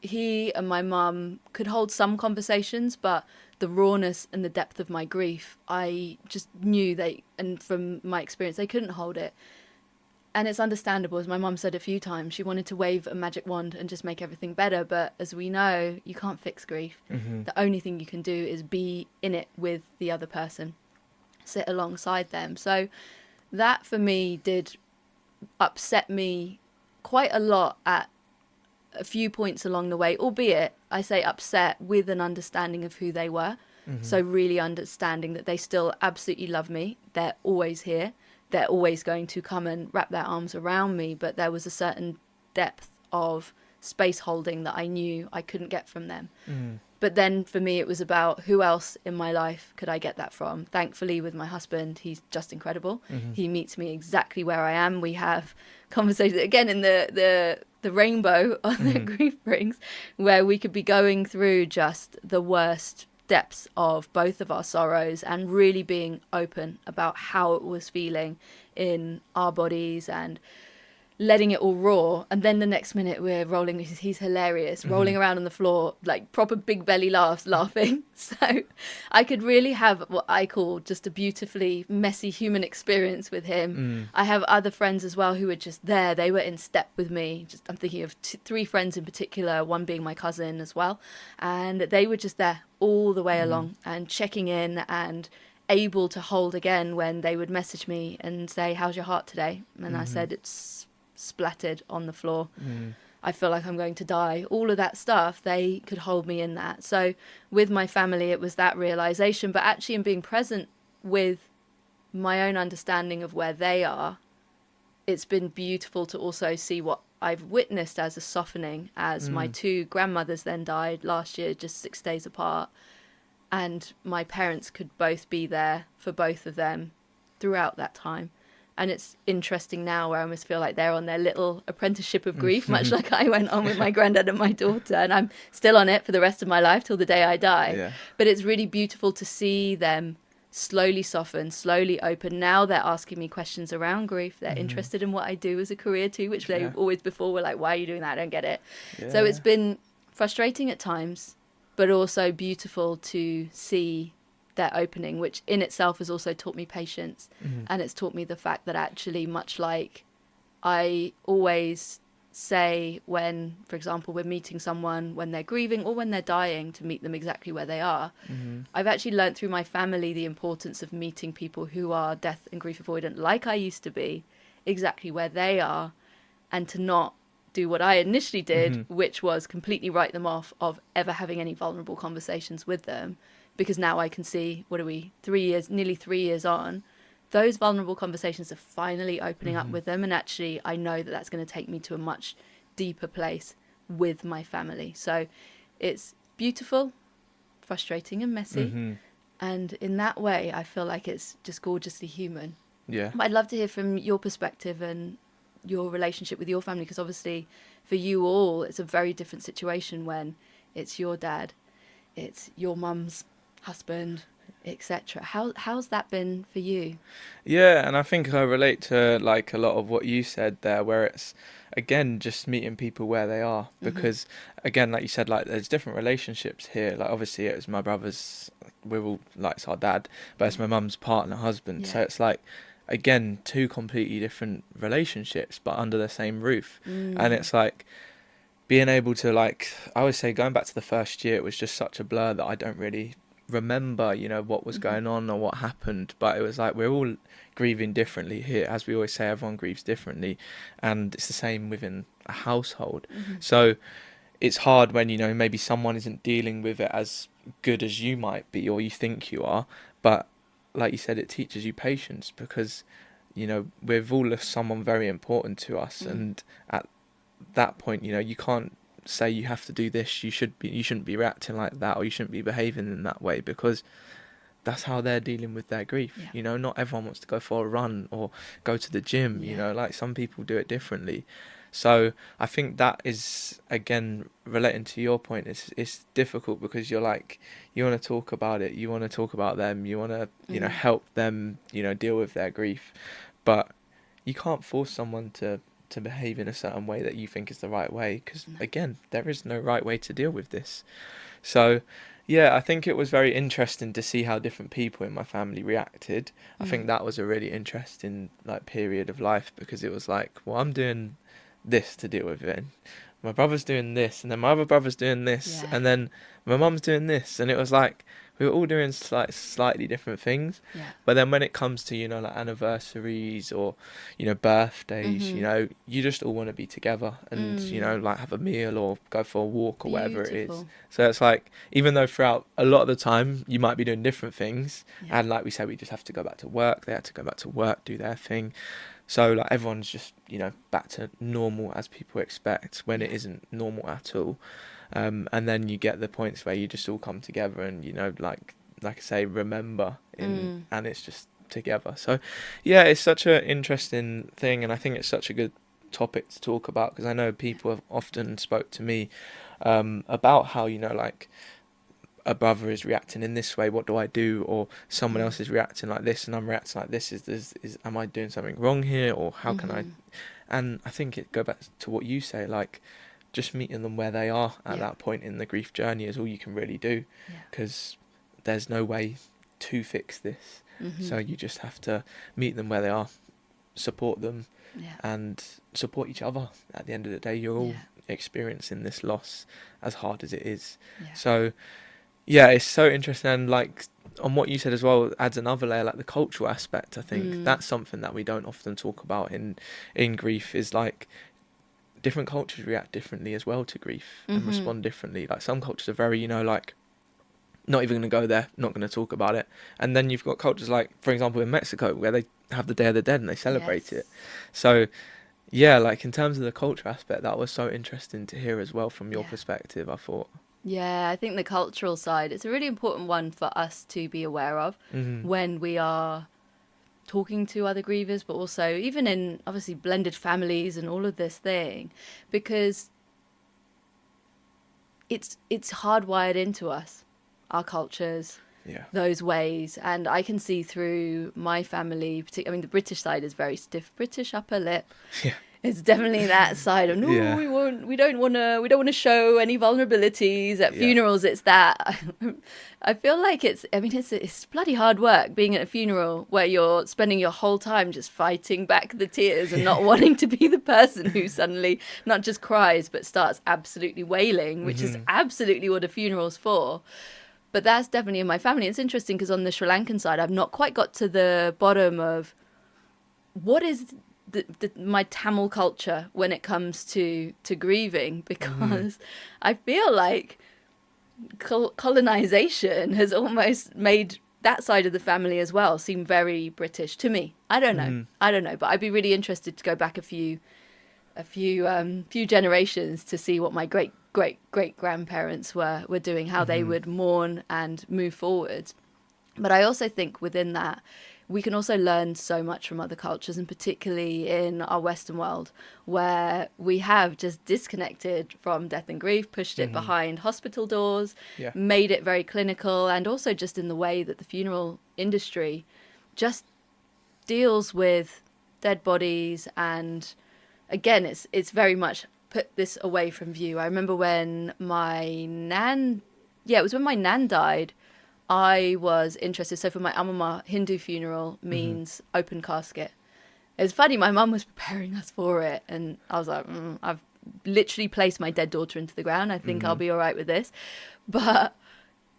he and my mum could hold some conversations, but the rawness and the depth of my grief, I just knew and from my experience, they couldn't hold it. And it's understandable, as my mum said a few times, she wanted to wave a magic wand and just make everything better. But as we know, you can't fix grief. The only thing you can do is be in it with the other person, sit alongside them. So that for me did upset me quite a lot at a few points along the way, albeit I say upset with an understanding of who they were. So really understanding that they still absolutely love me. They're always here. They're always going to come and wrap their arms around me. But there was a certain depth of space holding that I knew I couldn't get from them. But then for me, it was about who else in my life could I get that from? Thankfully, with my husband, he's just incredible. He meets me exactly where I am. We have conversations, again, in the rainbow on the grief rings, where we could be going through just the worst depths of both of our sorrows and really being open about how it was feeling in our bodies and letting it all raw. And then the next minute we're rolling, he's hilarious, rolling around on the floor, like proper big belly laughing. So I could really have what I call just a beautifully messy human experience with him. I have other friends as well who were just there. They were in step with me. I'm thinking of 3 friends in particular, one being my cousin as well. And they were just there all the way along and checking in and able to hold again when they would message me and say, how's your heart today? And I said, it's splattered on the floor. I feel like I'm going to die. All of that stuff, they could hold me in that. So with my family, it was that realization, but actually in being present with my own understanding of where they are, it's been beautiful to also see what I've witnessed as a softening, as my 2 grandmothers then died last year, just 6 days apart, and my parents could both be there for both of them throughout that time. And it's interesting now where I almost feel like they're on their little apprenticeship of grief, much like I went on with my granddad and my daughter. And I'm still on it for the rest of my life till the day I die. Yeah. But it's really beautiful to see them slowly soften, slowly open. Now they're asking me questions around grief. They're interested in what I do as a career too, which they always before were like, why are you doing that? I don't get it. Yeah. So it's been frustrating at times, but also beautiful to see their opening, which in itself has also taught me patience. And it's taught me the fact that actually, much like I always say when, for example, we're meeting someone when they're grieving or when they're dying, to meet them exactly where they are. I've actually learned through my family the importance of meeting people who are death and grief avoidant, like I used to be, exactly where they are, and to not do what I initially did, which was completely write them off of ever having any vulnerable conversations with them. Because now I can see, what are we, nearly 3 years on, those vulnerable conversations are finally opening up with them. And actually, I know that that's going to take me to a much deeper place with my family. So it's beautiful, frustrating and messy. And in that way, I feel like it's just gorgeously human. Yeah. But I'd love to hear from your perspective and your relationship with your family, because obviously for you all, it's a very different situation when it's your dad, it's your mum's husband, etc. How's that been for you? Yeah, and I think I relate to like a lot of what you said there, where it's again just meeting people where they are, because again, like you said, like there's different relationships here. Like obviously it was my brother's, we're all like it's our dad, but it's my mum's partner, husband. So Yeah. it's like again two completely different relationships, but under the same roof, and it's like being able to like I always say going back to the first year, it was just such a blur that I don't really remember, you know, what was going on or what happened, but it was like we're all grieving differently here. As we always say, everyone grieves differently, and it's the same within a household. So it's hard when, you know, maybe someone isn't dealing with it as good as you might be or you think you are, but like you said, it teaches you patience, because you know we've all lost someone very important to us, and at that point, you know, you can't say you have to do this, you shouldn't be reacting like that, or you shouldn't be behaving in that way, because that's how they're dealing with their grief. Yeah. You know, not everyone wants to go for a run or go to the gym, you know, like some people do it differently. So I think that is, again, relating to your point, it's difficult because you're like, you want to talk about it, you want to talk about them, you want to, you know, help them, you know, deal with their grief, but you can't force someone to behave in a certain way that you think is the right way, because again, there is no right way to deal with this. So yeah, I think it was very interesting to see how different people in my family reacted. I think that was a really interesting like period of life, because it was like, well, I'm doing this to deal with it, and my brother's doing this, and then my other brother's doing this, and then my mum's doing this, and it was like we were all doing slightly different things. But then when it comes to, you know, like anniversaries or, you know, birthdays, you know, you just all want to be together and, you know, like have a meal or go for a walk or whatever it is. So it's like, even though throughout a lot of the time you might be doing different things, and like we said, we just have to go back to work, they had to go back to work, do their thing. So like everyone's just, you know, back to normal as people expect, when it isn't normal at all. And then you get the points where you just all come together and, you know, like I say, remember and it's just together. So yeah, it's such an interesting thing, and I think it's such a good topic to talk about, because I know people have often spoke to me about how, you know, like a brother is reacting in this way, what do I do? Or someone else is reacting like this and I'm reacting like this. Is am I doing something wrong here, or how can I? And I think it go back to what you say, like just meeting them where they are at that point in the grief journey is all you can really do, because there's no way to fix this. So you just have to meet them where they are, support them, and support each other. At the end of the day, you're all experiencing this loss, as hard as it is. So yeah, it's so interesting, and like on what you said as well adds another layer, like the cultural aspect. I think that's something that we don't often talk about in grief, is like different cultures react differently as well to grief and respond differently. Like some cultures are very, you know, like not even going to go there, not going to talk about it. And then you've got cultures like, for example, in Mexico, where they have the Day of the Dead and they celebrate it. So yeah, like in terms of the culture aspect, that was so interesting to hear as well from your perspective, I thought. Yeah, I think the cultural side, it's a really important one for us to be aware of when we are talking to other grievers, but also even in obviously blended families and all of this thing, because it's hardwired into us, our cultures, those ways. And I can see through my family, I mean, the British side is very stiff, British upper lip. It's definitely that side of we don't want to show any vulnerabilities at funerals. It's that I feel like it's bloody hard work being at a funeral where you're spending your whole time just fighting back the tears and not wanting to be the person who suddenly not just cries but starts absolutely wailing, which is absolutely what a funeral's for. But that's definitely in my family. It's interesting because on the Sri Lankan side, I've not quite got to the bottom of what is my Tamil culture when it comes to grieving, because I feel like colonization has almost made that side of the family as well seem very British to me. I don't know, but I'd be really interested to go back a few generations to see what my great grandparents were doing, how they would mourn and move forward. But I also think within that, we can also learn so much from other cultures, and particularly in our Western world, where we have just disconnected from death and grief, pushed it behind hospital doors, made it very clinical, and also just in the way that the funeral industry just deals with dead bodies. And again, it's very much put this away from view. I remember when my nan died, I was interested. So for my Amama, Hindu funeral means open casket. It's funny, my mum was preparing us for it, and I was like, I've literally placed my dead daughter into the ground. I think I'll be all right with this. But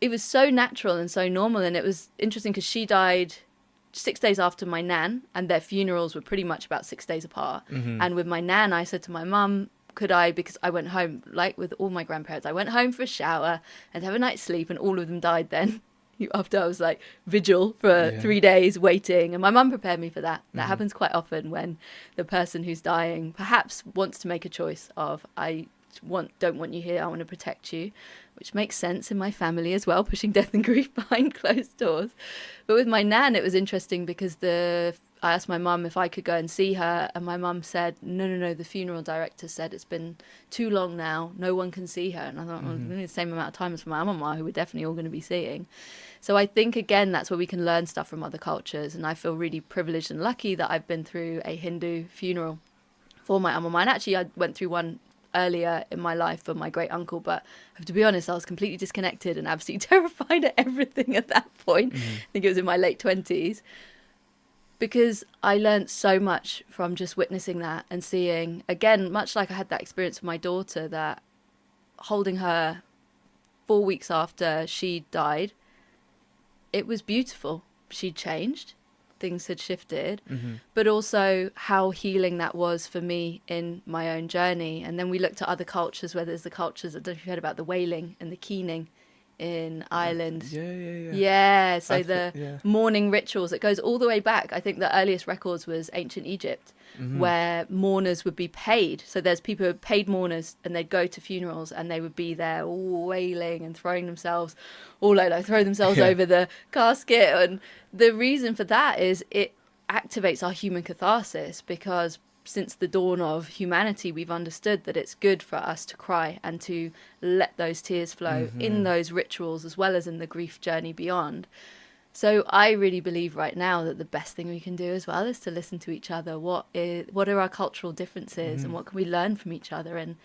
it was so natural and so normal, and it was interesting because she died 6 days after my nan, and their funerals were pretty much about 6 days apart. And with my nan, I said to my mum, could I, because I went home, like with all my grandparents, I went home for a shower and have a night's sleep, and all of them died then. After I was like vigil for 3 days waiting, and my mum prepared me for that. That happens quite often when the person who's dying perhaps wants to make a choice of, don't want you here, I want to protect you, which makes sense in my family as well, pushing death and grief behind closed doors. But with my nan, it was interesting because I asked my mum if I could go and see her, and my mum said, no, the funeral director said it's been too long now, no one can see her. And I thought, well, the same amount of time as for my mama, who we're definitely all going to be seeing. So I think, again, that's where we can learn stuff from other cultures, and I feel really privileged and lucky that I've been through a Hindu funeral for my mama. And actually, I went through one earlier in my life for my great uncle, but to be honest, I was completely disconnected and absolutely terrified at everything at that point. I think it was in my late 20s. Because I learned so much from just witnessing that and seeing, again, much like I had that experience with my daughter, that holding her 4 weeks after she died, it was beautiful. She'd changed, things had shifted, but also how healing that was for me in my own journey. And then we looked at other cultures, where there's the cultures, I don't know if you heard about the wailing and the keening in Ireland. Yeah, so the mourning rituals, it goes all the way back. I think the earliest records was ancient Egypt, where mourners would be paid. So there's people who are paid mourners, and they'd go to funerals and they would be there all wailing and throwing themselves over the casket. And the reason for that is it activates our human catharsis, because since the dawn of humanity, we've understood that it's good for us to cry and to let those tears flow in those rituals, as well as in the grief journey beyond. So I really believe right now that the best thing we can do as well is to listen to each other. What are our cultural differences, and what can we learn from each other, and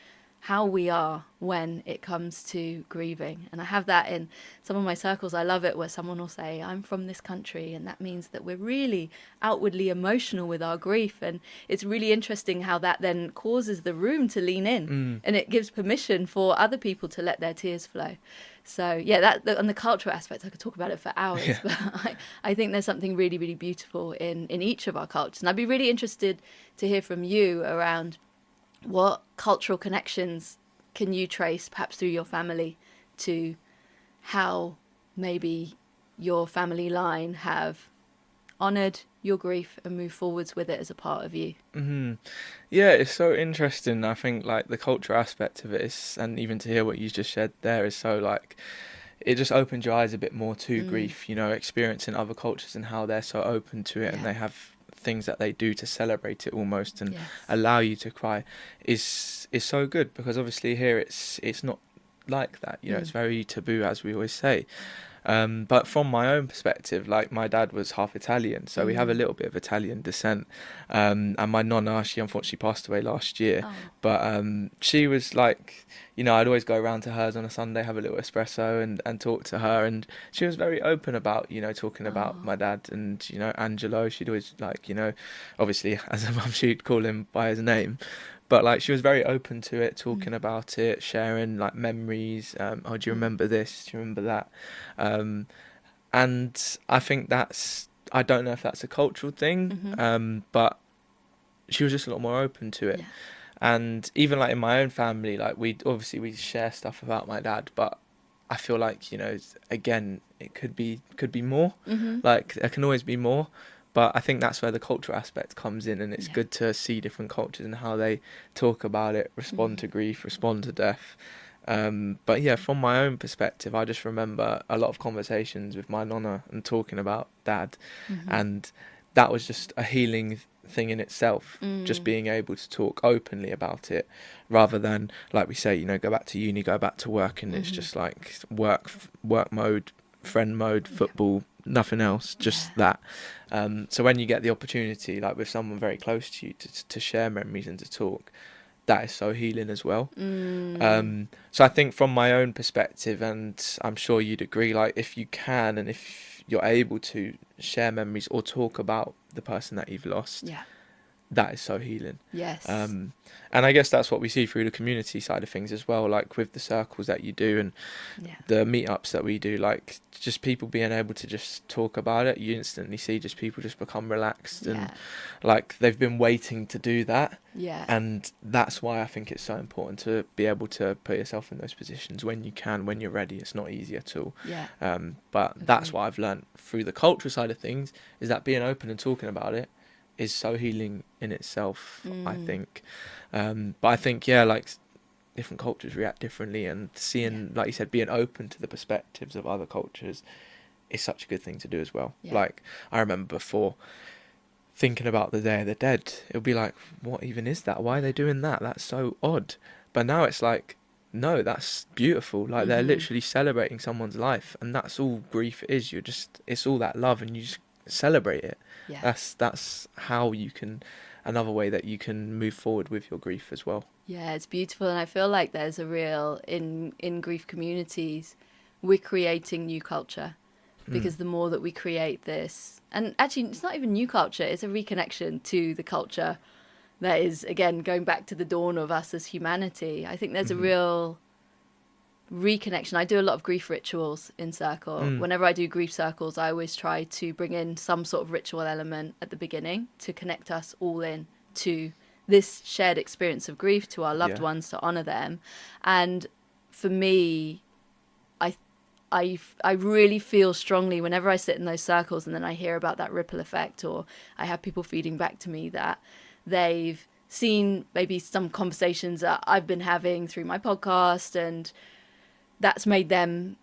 how we are when it comes to grieving. And I have that in some of my circles. I love it where someone will say, I'm from this country, and that means that we're really outwardly emotional with our grief. And it's really interesting how that then causes the room to lean in, and it gives permission for other people to let their tears flow. So that on the cultural aspect, I could talk about it for hours, but I think there's something really, really beautiful in each of our cultures. And I'd be really interested to hear from you around what cultural connections can you trace, perhaps through your family, to how maybe your family line have honoured your grief and moved forwards with it as a part of you? Yeah, it's so interesting. I think like the cultural aspect of it is, and even to hear what you just shared there, is so like, it just opens your eyes a bit more to grief, experiencing other cultures and how they're so open to it, and they have things that they do to celebrate it almost, and allow you to cry is so good, because obviously here it's not like that, it's very taboo, as we always say. But from my own perspective, like my dad was half Italian, so we have a little bit of Italian descent, and my nonna, she unfortunately passed away last year, but she was like, I'd always go around to hers on a Sunday, have a little espresso and talk to her, and she was very open about talking about my dad, and Angelo, she'd always like, obviously as a mum she'd call him by his name, but like she was very open to it, talking about it, sharing like memories. Do you remember this? Do you remember that? And I think I don't know if that's a cultural thing, but she was just a lot more open to it. And even like in my own family, like we share stuff about my dad, but I feel like, again, it could be more. Like there can always be more. But I think that's where the cultural aspect comes in, and it's good to see different cultures and how they talk about it, respond to grief, respond to death. But yeah, from my own perspective, I just remember a lot of conversations with my nonna and talking about dad, and that was just a healing thing in itself. Just being able to talk openly about it, rather than, like we say, go back to uni, go back to work, and it's just like work mode, friend mode, football, nothing else, just that. So when you get the opportunity, like with someone very close to you, to share memories and to talk, that is so healing as well. So I think from my own perspective, and I'm sure you'd agree, like if you can and if you're able to share memories or talk about the person that you've lost, that is so healing. Yes. And I guess that's what we see through the community side of things as well, like with the circles that you do and the meetups that we do, like just people being able to just talk about it. You instantly see just people just become relaxed and like they've been waiting to do that. And that's why I think it's so important to be able to put yourself in those positions when you can, when you're ready. It's not easy at all. But that's what I've learned through the cultural side of things, is that being open and talking about it is so healing in itself, I think. But I think, like different cultures react differently, and seeing, like you said, being open to the perspectives of other cultures is such a good thing to do as well. Like I remember before thinking about the Day of the Dead, it would be like, what even is that? Why are they doing that? That's so odd. But now it's like, no, that's beautiful. Like they're literally celebrating someone's life, and that's all grief is. It's all that love, and you just celebrate it. That's how you can, another way that you can move forward with your grief as well. It's beautiful. And I feel like there's a real, in grief communities, we're creating new culture, because the more that we create this, and actually it's not even new culture, it's a reconnection to the culture that is, again, going back to the dawn of us as humanity. I think there's a real reconnection. I do a lot of grief rituals in circle. Whenever I do grief circles, I always try to bring in some sort of ritual element at the beginning to connect us all in to this shared experience of grief, to our loved ones, to honor them. And for me, I really feel strongly whenever I sit in those circles and then I hear about that ripple effect, or I have people feeding back to me that they've seen maybe some conversations that I've been having through my podcast, and that's made them,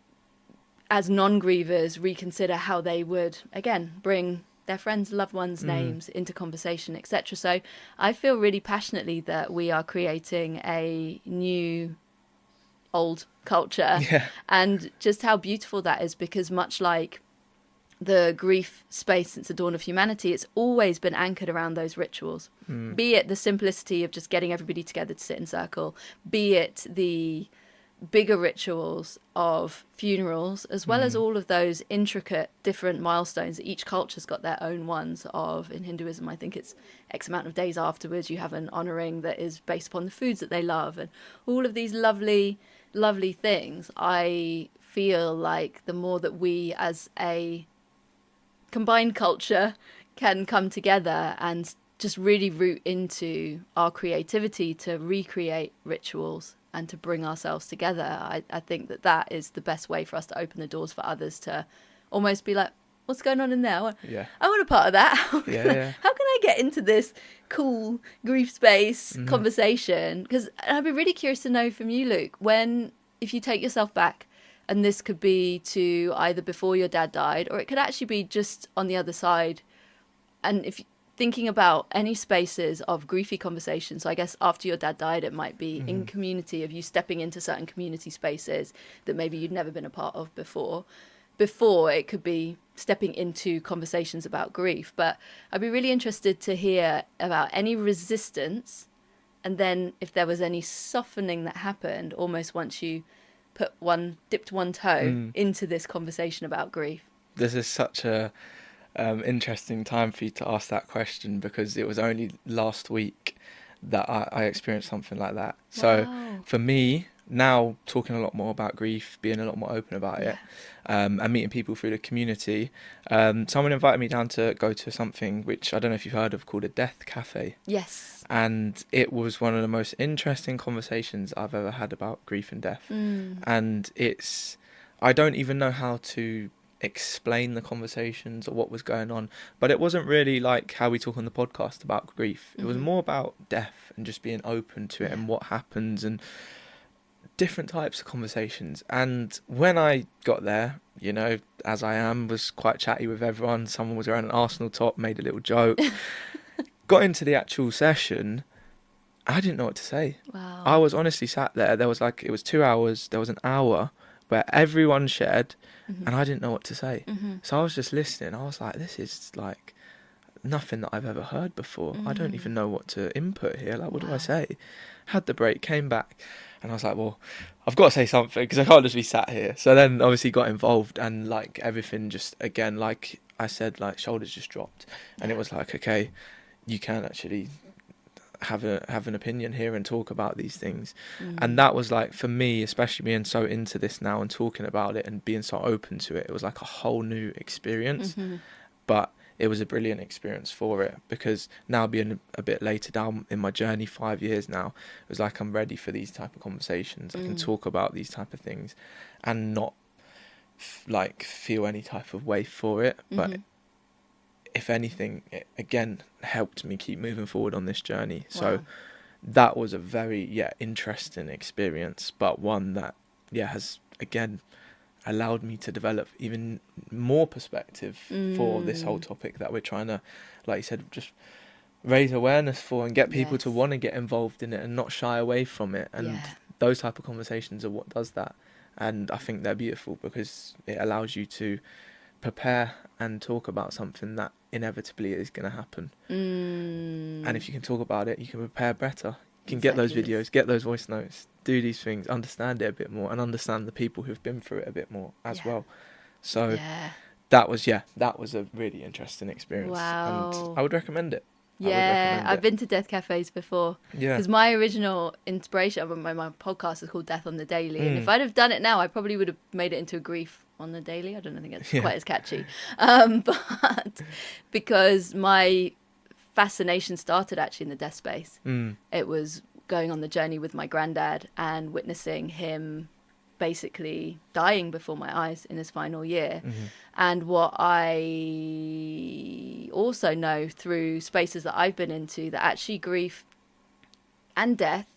as non-grievers, reconsider how they would, again, bring their friends, loved ones' names into conversation, etc. So I feel really passionately that we are creating a new old culture, and just how beautiful that is, because much like the grief space since the dawn of humanity, it's always been anchored around those rituals, be it the simplicity of just getting everybody together to sit in circle, be it the bigger rituals of funerals, as well as all of those intricate different milestones that each culture's got their own ones of. In Hinduism, I think it's X amount of days afterwards you have an honouring that is based upon the foods that they love, and all of these lovely things. I feel like the more that we as a combined culture can come together and just really root into our creativity to recreate rituals and to bring ourselves together, I think that is the best way for us to open the doors for others to almost be like, what's going on in there? I want a part of that. How can I get into this cool grief space conversation? Because I'd be really curious to know from you, Luke, if you take yourself back, and this could be to either before your dad died, or it could actually be just on the other side, and if thinking about any spaces of griefy conversations. So I guess after your dad died, it might be in community, of you stepping into certain community spaces that maybe you'd never been a part of before. Before, it could be stepping into conversations about grief. But I'd be really interested to hear about any resistance, and then if there was any softening that happened almost once you dipped one toe into this conversation about grief. This is such a interesting time for you to ask that question, because it was only last week that I experienced something like that. Wow. So for me, now talking a lot more about grief, being a lot more open about it, and meeting people through the community, someone invited me down to go to something which I don't know if you've heard of, called a death cafe. Yes. And it was one of the most interesting conversations I've ever had about grief and death. And I don't even know how to explain the conversations or what was going on, but it wasn't really like how we talk on the podcast about grief. It was more about death and just being open to it and what happens, and different types of conversations. And when I got there, you know, as I am, was quite chatty with everyone. Someone was wearing an Arsenal top, made a little joke. Got into the actual session, I didn't know what to say. Wow. I was honestly sat there. There was like, it was 2 hours. There was an hour where everyone shared, and I didn't know what to say. So I was just listening. I was like, this is like nothing that I've ever heard before. I don't even know what to input here. Like, what do I say? Had the break, came back, and I was like, well, I've got to say something because I can't just be sat here. So then obviously got involved, and like everything just, again, like I said, like shoulders just dropped, and it was like, okay, you can actually have an opinion here and talk about these things. And that was like, for me, especially being so into this now and talking about it and being so open to it, it was like a whole new experience. But it was a brilliant experience for it, because now being a bit later down in my journey, 5 years now, it was like I'm ready for these type of conversations. I can talk about these type of things and not like feel any type of way for it. But if anything, it again helped me keep moving forward on this journey. So that was a very interesting experience, but one that has again allowed me to develop even more perspective for this whole topic that we're trying to, like you said, just raise awareness for and get people to want to get involved in it and not shy away from it. And those type of conversations are what does that. And I think they're beautiful because it allows you to prepare and talk about something that inevitably is going to happen. And if you can talk about it, you can prepare better. You can get those videos, get those voice notes, do these things, understand it a bit more, and understand the people who've been through it a bit more as well. So that was a really interesting experience. And I would recommend it. I've been to death cafes before. Because my original inspiration of my podcast is called Death on the Daily, and if I'd have done it now, I probably would have made it into a grief on the daily. I don't think it's quite as catchy, but because my fascination started actually in the death space. It was going on the journey with my granddad and witnessing him basically dying before my eyes in his final year. And what I also know through spaces that I've been into, that actually grief and death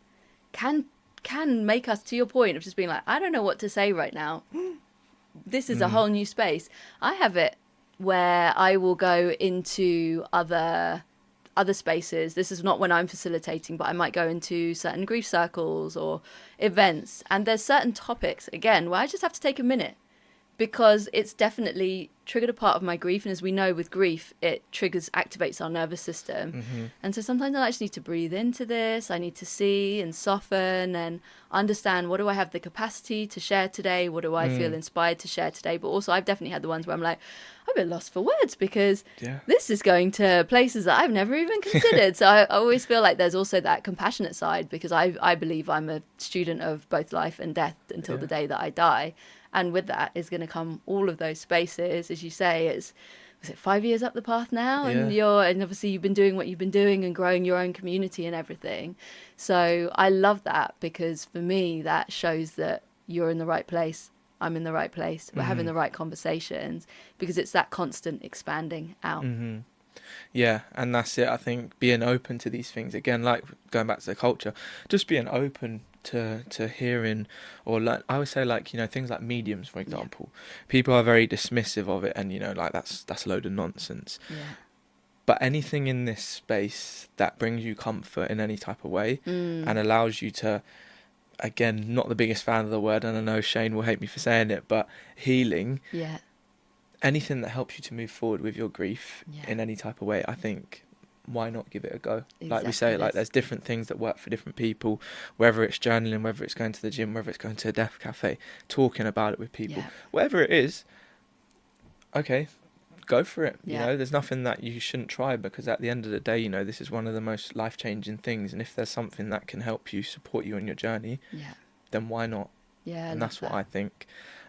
can make us, to your point of just being like, I don't know what to say right now. This is a whole new space. I have it where I will go into other spaces. This is not when I'm facilitating, but I might go into certain grief circles or events, and there's certain topics again where I just have to take a minute, because it's definitely triggered a part of my grief. And as we know, with grief, it activates our nervous system. And so sometimes I just need to breathe into this. I need to see and soften and understand, what do I have the capacity to share today? What do I feel inspired to share today? But also I've definitely had the ones where I'm like, I'm a bit lost for words, because this is going to places that I've never even considered. So I always feel like there's also that compassionate side, because I believe I'm a student of both life and death until the day that I die. And with that is going to come all of those spaces, as you say. Was it 5 years up the path now? And and obviously you've been doing what you've been doing and growing your own community and everything. So I love that, because for me, that shows that you're in the right place. I'm in the right place. We're having the right conversations, because it's that constant expanding out. Yeah, and that's it. I think being open to these things, again, like going back to the culture, just being open to hearing, or like I would say, like, you know, things like mediums, for example. People are very dismissive of it, and you know, like that's a load of nonsense. But anything in this space that brings you comfort in any type of way and allows you to, again, not the biggest fan of the word, and I know Shane will hate me for saying it, but healing. Anything that helps you to move forward with your grief in any type of way, I think, why not give it a go? Like we say, like there's different things that work for different people, whether it's journaling, whether it's going to the gym, whether it's going to a death cafe, talking about it with people, whatever it is, okay, go for it. You know, there's nothing that you shouldn't try, because at the end of the day, you know, this is one of the most life-changing things, and if there's something that can help you, support you on your journey, then why not? And that's what I think.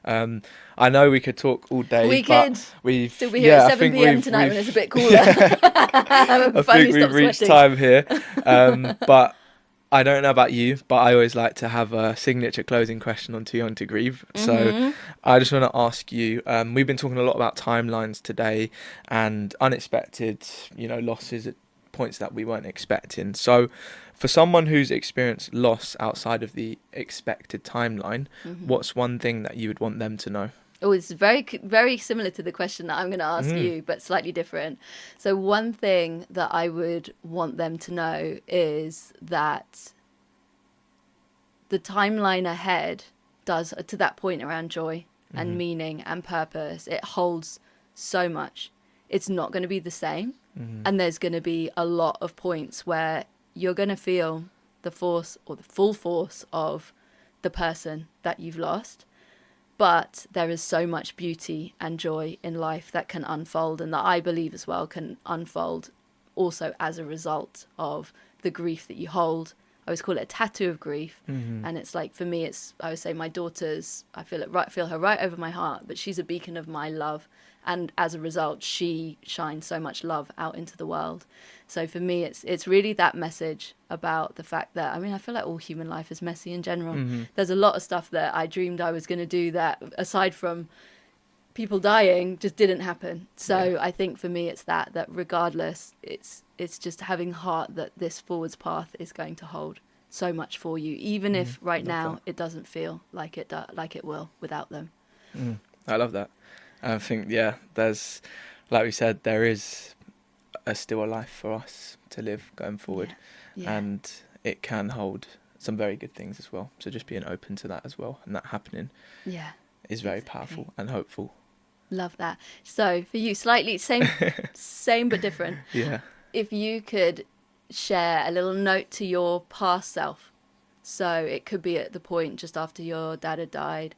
I know we could talk all day. We could. Still be here at 7 p.m. tonight when it's a bit cooler. I think we've reached time here. But I don't know about you, but I always like to have a signature closing question on Too Young To Grieve. So I just want to ask you, we've been talking a lot about timelines today and unexpected, you know, losses at points that we weren't expecting. So For someone who's experienced loss outside of the expected timeline, what's one thing that you would want them to know? Oh, it's very similar to the question that I'm going to ask you, but slightly different. So one thing that I would want them to know is that the timeline ahead does, to that point around joy and meaning and purpose, it holds so much. It's not going to be the same. And there's going to be a lot of points where you're going to feel the force or the full force of the person that you've lost. But there is so much beauty and joy in life that can unfold, and that I believe as well can unfold also as a result of the grief that you hold. I always call it a tattoo of grief. And it's like, for me, I would say my daughter's, I feel her right over my heart, but she's a beacon of my love. And as a result, she shines so much love out into the world. So for me, it's really that message about the fact that, I mean, I feel like all human life is messy in general. There's a lot of stuff that I dreamed I was going to do that, aside from people dying, just didn't happen. So I think for me, it's that regardless, it's just having heart that this forwards path is going to hold so much for you, even if right now it doesn't feel like it will without them. I love that. I think, there's, like we said, there is still a life for us to live going forward. And it can hold some very good things as well. So just being open to that as well, and that happening is very powerful and hopeful. Love that. So for you, slightly same but different. If you could share a little note to your past self, so it could be at the point just after your dad had died.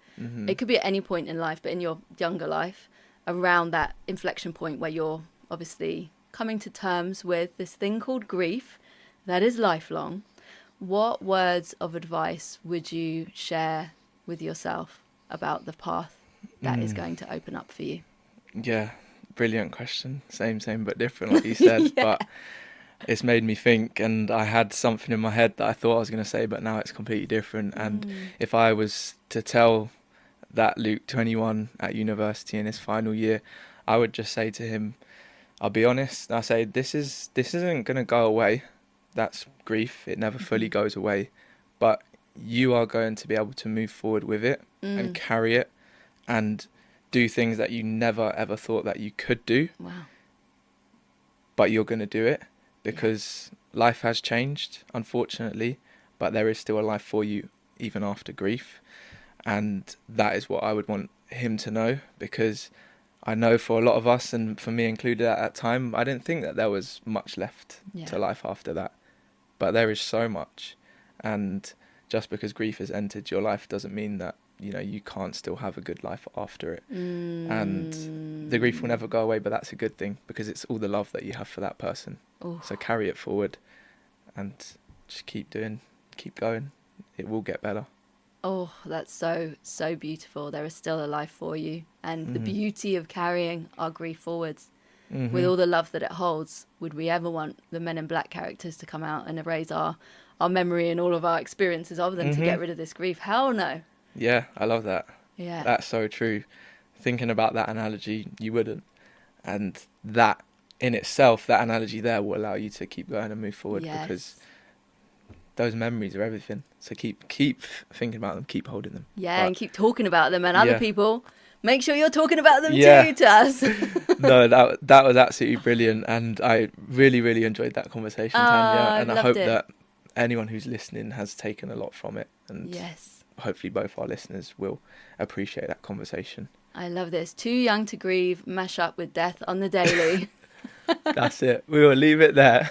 It could be at any point in life, but in your younger life, around that inflection point where you're obviously coming to terms with this thing called grief that is lifelong. What words of advice would you share with yourself about the path that is going to open up for you? Yeah, brilliant question. Same, but different, like you said. But it's made me think, and I had something in my head that I thought I was going to say, but now it's completely different. And if I was to tell that Luke, 21, at university in his final year, I would just say to him, I'll be honest, I say, this isn't going to go away. That's grief. It never fully goes away. But you are going to be able to move forward with it and carry it and do things that you never, ever thought that you could do. Wow. But you're going to do it. Because life has changed, unfortunately, but there is still a life for you even after grief. And that is what I would want him to know, because I know for a lot of us, and for me included at that time, I didn't think that there was much left to life after that. But there is so much. And just because grief has entered your life doesn't mean that, you can't still have a good life after it. And the grief will never go away, but that's a good thing, because it's all the love that you have for that person. So carry it forward and just keep going. It will get better. Oh, that's so beautiful. There is still a life for you. And the beauty of carrying our grief forwards with all the love that it holds. Would we ever want the Men in Black characters to come out and erase our memory and all of our experiences of them to get rid of this grief? Hell no. Yeah, I love that. Yeah. That's so true. Thinking about that analogy, you wouldn't. And that in itself, that analogy there will allow you to keep going and move forward, because those memories are everything. So keep thinking about them, keep holding them. And keep talking about them. And other people, make sure you're talking about them too to us. No, that was absolutely brilliant. And I really, really enjoyed that conversation, Tanya. And I hope that anyone who's listening has taken a lot from it. And hopefully both our listeners will appreciate that conversation. I love this. Too Young to Grieve, mash up with Death on the Daily. That's it. We will leave it there.